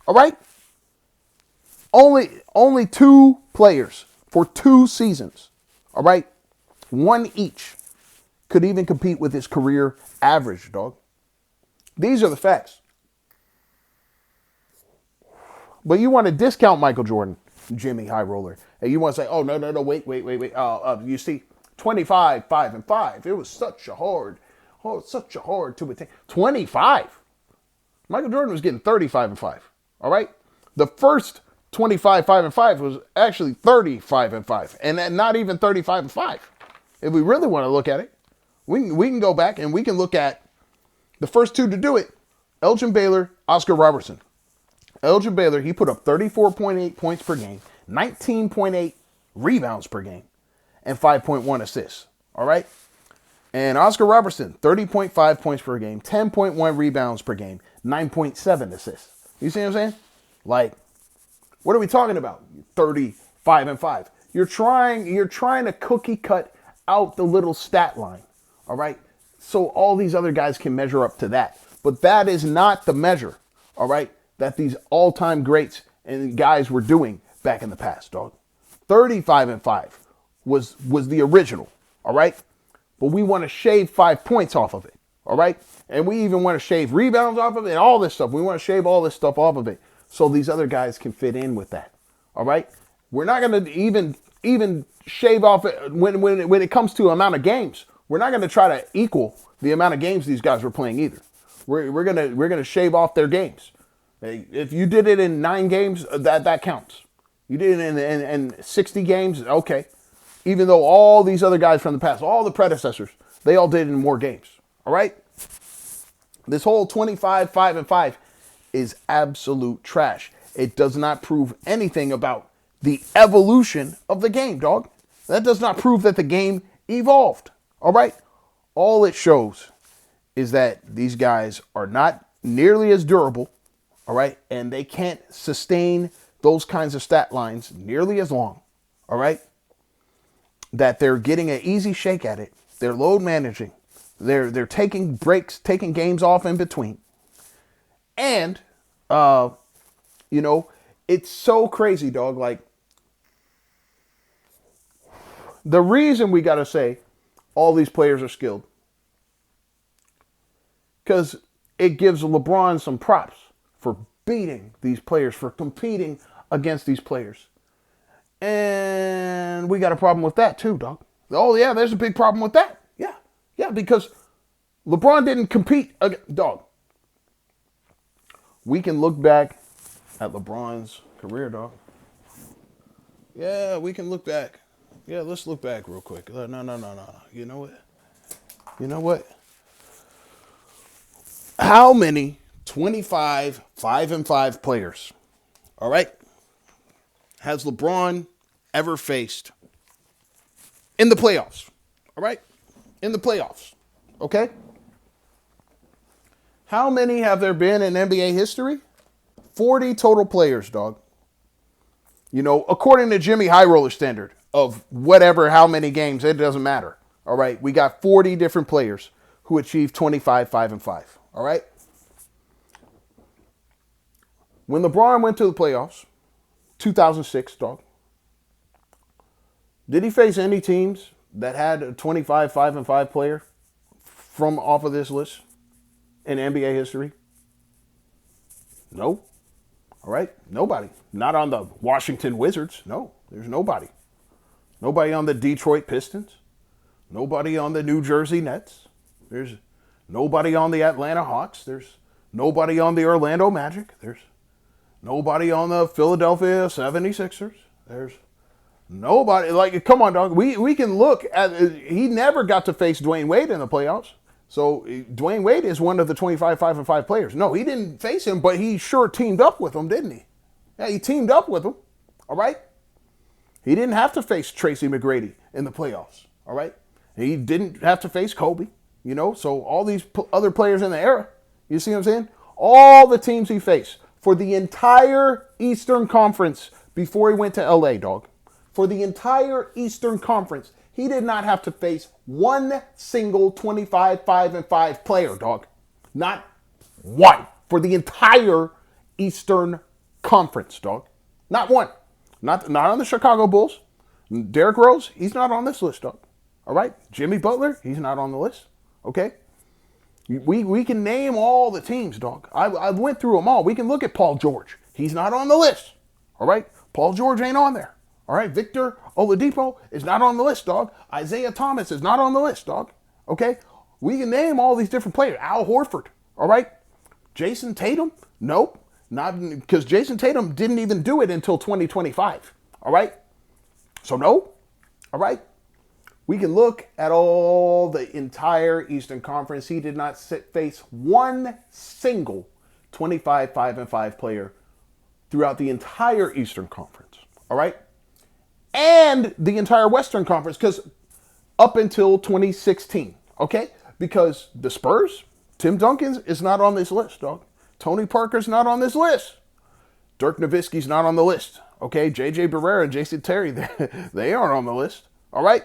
all right? Only 2 players for 2 seasons, all right? 1 each could even compete with his career average, dog. These are the facts. But you want to discount Michael Jordan Jimmy High Roller. And you want to say, oh, no, wait. You see, 25, 5 and 5. It was such a hard to attain. 25. Michael Jordan was getting 35 and 5. All right? The first 25, 5 and 5 was actually 35 and 5. And then not even 35 and 5. If we really want to look at it, we can go back and we can look at the first two to do it. Elgin Baylor, Oscar Robertson. Elgin Baylor, he put up 34.8 points per game, 19.8 rebounds per game, and 5.1 assists. All right? And Oscar Robertson, 30.5 points per game, 10.1 rebounds per game, 9.7 assists. You see what I'm saying? Like, what are we talking about? 35 and 5. You're trying to cookie cut out the little stat line. All right? So all these other guys can measure up to that. But that is not the measure. All right? That these all-time greats and guys were doing back in the past, dog. 35 and 5 was the original. All right? But we want to shave 5 points off of it. All right? And we even want to shave rebounds off of it and all this stuff. We want to shave all this stuff off of it so these other guys can fit in with that. All right? We're not going to even shave off it when it comes to amount of games. We're not going to try to equal the amount of games these guys were playing either. We're gonna shave off their games. If you did it in 9 games, that counts. You did it in 60 games, okay. Even though all these other guys from the past, all the predecessors, they all did it in more games. All right? This whole 25, 5 and 5 is absolute trash. It does not prove anything about the evolution of the game, dog. That does not prove that the game evolved. All right? All it shows is that these guys are not nearly as durable, all right? And they can't sustain those kinds of stat lines nearly as long, all right? That they're getting an easy shake at it. They're load managing. They're taking breaks, taking games off in between. And, it's so crazy, dog. Like, the reason we got to say all these players are skilled, because it gives LeBron some props for beating these players, for competing against these players. And we got a problem with that too, dog. Oh, yeah, there's a big problem with that. Yeah, because LeBron didn't compete dog. We can look back at LeBron's career, dog. Yeah, we can look back. Yeah, let's look back real quick. No. You know what? How many 25, 5 and 5 players, all right, has LeBron ever faced in the playoffs? All right? In the playoffs. Okay? How many have there been in NBA history? 40 total players, dog. According to Jimmy High Roller standard of whatever, how many games, it doesn't matter. All right? We got 40 different players who achieved 25, 5 and 5. All right? When LeBron went to the playoffs, 2006, dog, did he face any teams that had a 25, 5 and 5 player from off of this list in NBA history? No. All right? Nobody. Not on the Washington Wizards. No, there's nobody. Nobody on the Detroit Pistons. Nobody on the New Jersey Nets. There's nobody on the Atlanta Hawks. There's nobody on the Orlando Magic. There's nobody on the Philadelphia 76ers. There's nobody. Like, come on, dog. We can look at, he never got to face Dwayne Wade in the playoffs. So Dwayne Wade is one of the 25, 5 and 5 players. No, he didn't face him, but he sure teamed up with him, didn't he? Yeah, he teamed up with him. All right? He didn't have to face Tracy McGrady in the playoffs. All right? He didn't have to face Kobe. So all these other players in the era, you see what I'm saying? All the teams he faced for the entire Eastern Conference before he went to LA, dog. For the entire Eastern Conference, he did not have to face one single 25, 5 and 5 player, dog. Not one. For the entire Eastern Conference, dog. Not one. Not on the Chicago Bulls. Derrick Rose, he's not on this list, dog. All right? Jimmy Butler, he's not on the list. Okay? We can name all the teams, dog. I went through them all. We can look at Paul George. He's not on the list. All right? Paul George ain't on there. All right, Victor Oladipo is not on the list, dog. Isaiah Thomas is not on the list, dog. Okay, we can name all these different players. Al Horford, all right. Jason Tatum, nope, not because Jason Tatum didn't even do it until 2025. All right, so no, all right. We can look at all the entire Eastern Conference. He did not face one single 25 5-5 player throughout the entire Eastern Conference. All right. And the entire Western Conference, because up until 2016, okay? Because the Spurs, Tim Duncan is not on this list, dog. Tony Parker's not on this list. Dirk Nowitzki's not on the list, okay? J.J. Barrera and Jason Terry, they aren't on the list, all right?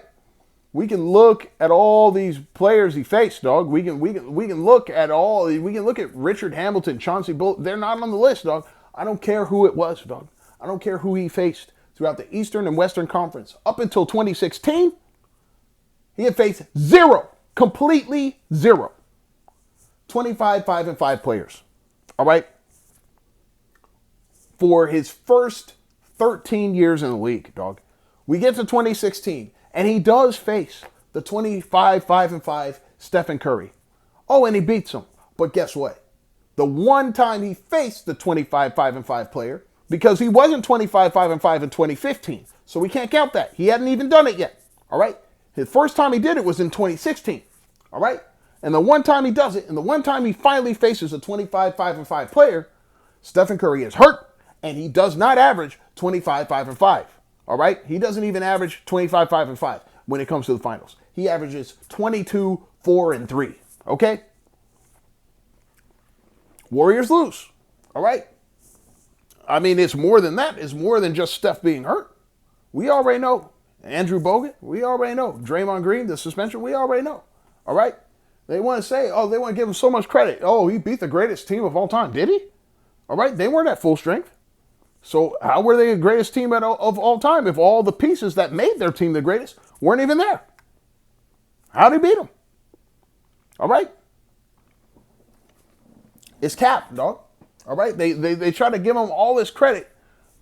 We can look at all these players he faced, dog. We can look at Richard Hamilton, Chauncey Billups. They're not on the list, dog. I don't care who it was, dog. I don't care who he faced. Throughout the Eastern and Western Conference. Up until 2016, he had faced zero, completely zero. 25 5-5 players. All right? For his first 13 years in the league, dog. We get to 2016, and he does face the 25 5-5 Stephen Curry. Oh, and he beats him. But guess what? The one time he faced the 25 5-5 player, because he wasn't 25 5-5 in 2015. So we can't count that. He hadn't even done it yet. All right? His first time he did it was in 2016. All right? And the one time he does it, and the one time he finally faces a 25 5-5 player, Stephen Curry is hurt, and he does not average 25 5-5. All right? He doesn't even average 25 5-5 when it comes to the finals. He averages 22 4-3. Okay? Warriors lose. All right? I mean, it's more than that. It's more than just Steph being hurt. We already know. Andrew Bogut, we already know. Draymond Green, the suspension, we already know. All right? They want to say, they want to give him so much credit. Oh, he beat the greatest team of all time. Did he? All right? They weren't at full strength. So how were they the greatest team of all time if all the pieces that made their team the greatest weren't even there? How did he beat them? All right? It's cap, dog. All right, they try to give him all this credit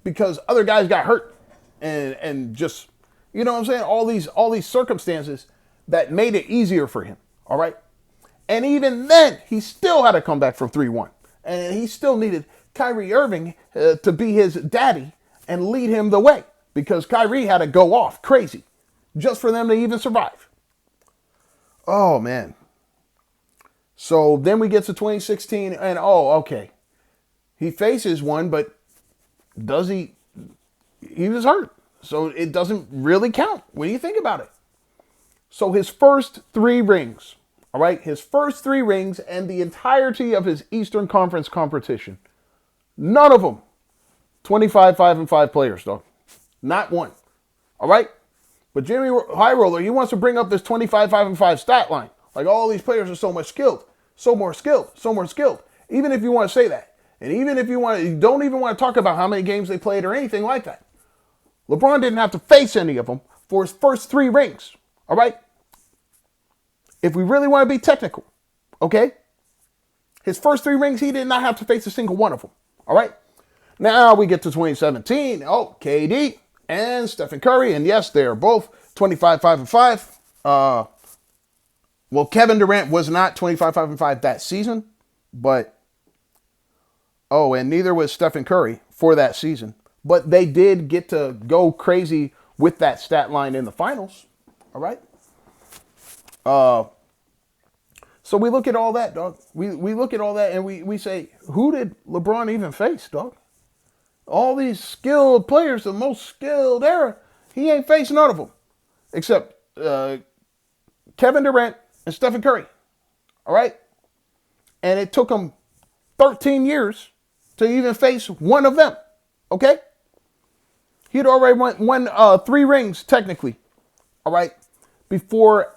because other guys got hurt and just, you know what I'm saying, all these circumstances that made it easier for him. All right, and even then he still had to come back from 3-1, and he still needed Kyrie Irving to be his daddy and lead him the way because Kyrie had to go off crazy just for them to even survive. Oh man. So then we get to 2016 and okay. He faces one, but does he? He was hurt. So it doesn't really count when you think about it. So his first 3 rings, all right? His first 3 rings and the entirety of his Eastern Conference competition. None of them 25 5-5 players, dog. Not one. All right? But Jimmy High Roller, he wants to bring up this 25 5-5 stat line. Like all these players are so much skilled. So more skilled. So more skilled. Even if you want to say that. And even if you don't even want to talk about how many games they played or anything like that. LeBron didn't have to face any of them for his first 3 rings. All right? If we really want to be technical, okay? His first 3 rings, he did not have to face a single one of them. All right? Now we get to 2017. Oh, KD and Stephen Curry. And yes, they are both 25 5-5. Well, Kevin Durant was not 25 5-5 that season, but and neither was Stephen Curry for that season. But they did get to go crazy with that stat line in the finals. All right? So we look at all that, dog. We look at all that and we say, who did LeBron even face, dog? All these skilled players, the most skilled era, he ain't faced none of them. Except Kevin Durant and Stephen Curry. All right? And it took him 13 years to even face one of them. Okay? He'd already won 3 rings, technically. All right? Before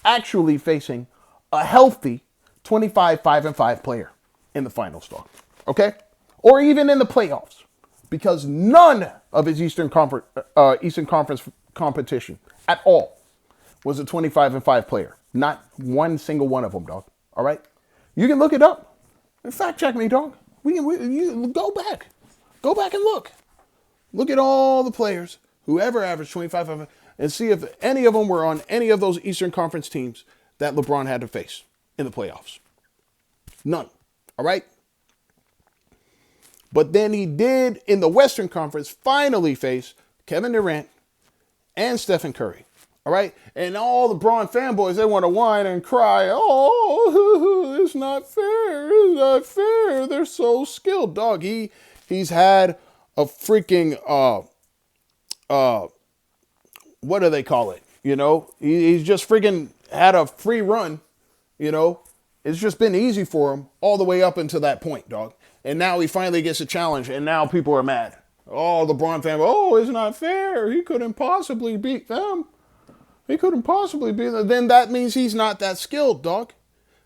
actually facing a healthy 25 5-5 player in the finals, dog. Okay? Or even in the playoffs. Because none of his Eastern Conference competition at all was a 25 5 player. Not one single one of them, dog. All right? You can look it up. Fact check me, dog. You go back. Go back and look. Look at all the players who ever averaged 25, 5, and see if any of them were on any of those Eastern Conference teams that LeBron had to face in the playoffs. None. All right? But then he did, in the Western Conference, finally face Kevin Durant and Stephen Curry. All right? And all the Bron fanboys, they want to whine and cry, oh, it's not fair. It's not fair. They're so skilled. Dog, he's had a freaking, what do they call it? You know, he's just freaking had a free run, you know. It's just been easy for him all the way up until that point, dog. And now he finally gets a challenge, and now people are mad. Oh, the Bron fan, oh, it's not fair. He couldn't possibly beat them. He couldn't possibly beat them. Then that means he's not that skilled, dog.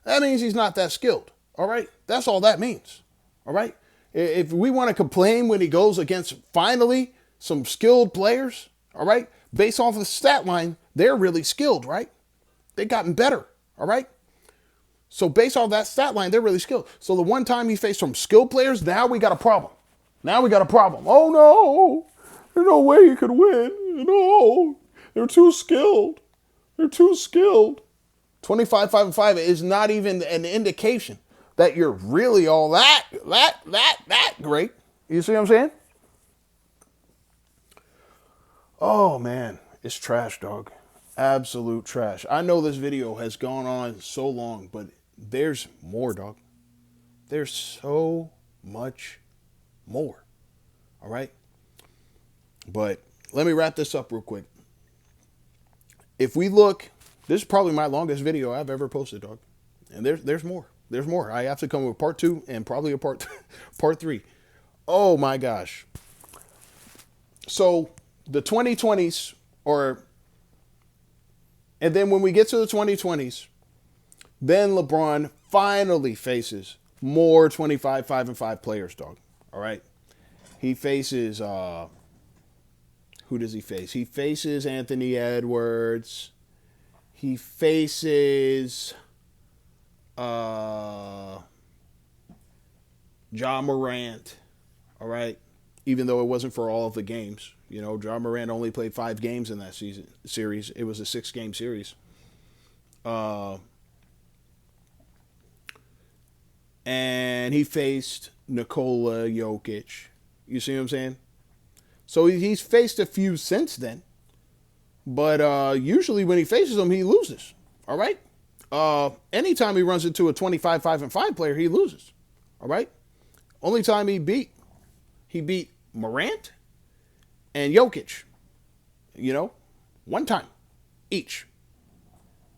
That means he's not that skilled, all right? That's all that means, all right? If we want to complain when he goes against, finally, some skilled players, all right? Based off of the stat line, they're really skilled, right? They've gotten better, all right? So based on that stat line, they're really skilled. So the one time he faced some skilled players, now we got a problem. Now we got a problem. Oh, no. There's no way he could win. No. They're too skilled. They're too skilled. 25, 5, and 5 is not even an indication that you're really all that great. You see what I'm saying? Oh, man. It's trash, dog. Absolute trash. I know this video has gone on so long, but there's more, dog. There's so much more. All right? But let me wrap this up real quick. If we look, this is probably my longest video I've ever posted, dog. And there's more. There's more. I have to come with part 2 and probably a part 3. Oh, my gosh. So the 2020s and then when we get to the 2020s, then LeBron finally faces more 25, 5, and 5 players, dog. All right? He faces, who does he face? He faces Anthony Edwards. He faces Ja Morant. All right? Even though it wasn't for all of the games. You know, Ja Morant only played 5 games in that series. It was a 6-game series. And he faced Nikola Jokic. You see what I'm saying? So he's faced a few since then. But usually when he faces them, he loses. All right? Anytime he runs into a 25, 5, and 5 player, he loses. All right? Only time he beat Morant and Jokic, you know, one time each.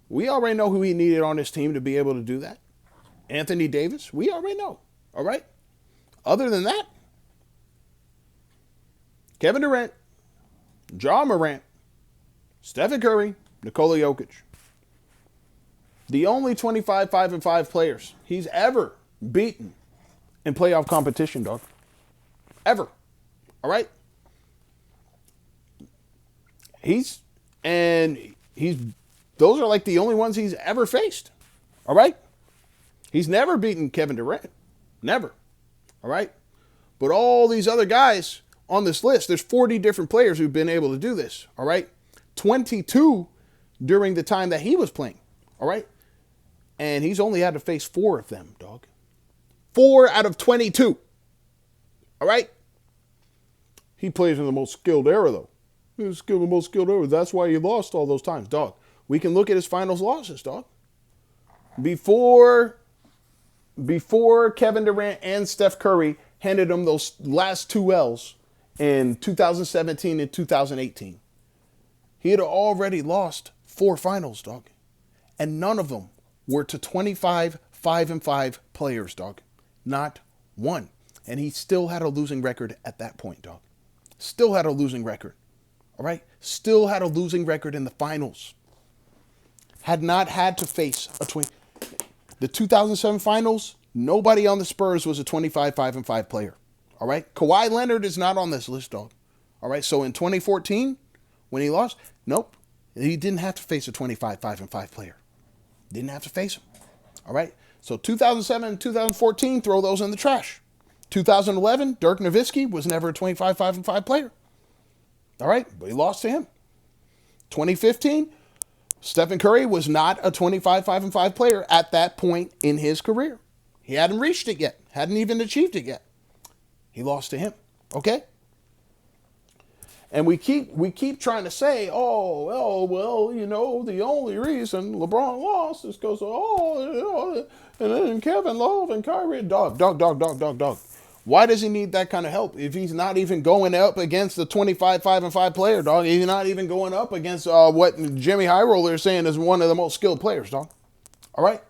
We already know who he needed on his team to be able to do that. Anthony Davis, we already know. All right? Other than that, Kevin Durant, Ja Morant, Stephen Curry, Nikola Jokic. The only 25, 5, and 5 players he's ever beaten in playoff competition, dog. Ever. All right? Those are like the only ones he's ever faced. All right? He's never beaten Kevin Durant. Never. All right? But all these other guys on this list, there's 40 different players who've been able to do this. All right? 22 during the time that he was playing. All right? And he's only had to face 4 of them, dog. 4 out of 22. All right? He plays in the most skilled era, though. He's the most skilled era. That's why he lost all those times, dog. We can look at his finals losses, dog. Before Kevin Durant and Steph Curry handed him those last 2 L's in 2017 and 2018, he had already lost 4 finals, dog. And none of them were to 25, 5, and 5 players, dog. Not one. And he still had a losing record at that point, dog. Still had a losing record. All right? Still had a losing record in the finals. Had not had to face the 2007 finals, nobody on the Spurs was a 25, 5, and 5 player. All right? Kawhi Leonard is not on this list, dog. All right? So in 2014, when he lost, nope. He didn't have to face a 25, 5, and 5 player. Didn't have to face him. All right? So 2007 and 2014, throw those in the trash. 2011, Dirk Nowitzki was never a 25, 5, and 5 player. All right, but he lost to him. 2015, Stephen Curry was not a 25-5-5 player at that point in his career. He hadn't reached it yet, hadn't even achieved it yet. He lost to him. Okay? And we keep trying to say, well, you know, the only reason LeBron lost is because and then Kevin Love and Kyrie, dog. Why does he need that kind of help if he's not even going up against the 25-5-5 player, dog? He's not even going up against what Jimmy High Roller is saying is one of the most skilled players, dog. All right?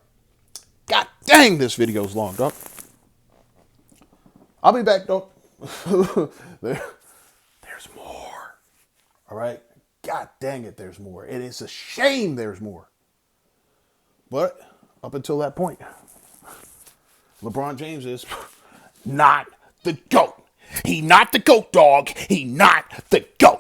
God dang, this video's long, dog. I'll be back, dog. There's more. All right? God dang it, there's more. It is a shame there's more. But up until that point, LeBron James is not the GOAT. He not the GOAT, dog. He not the GOAT.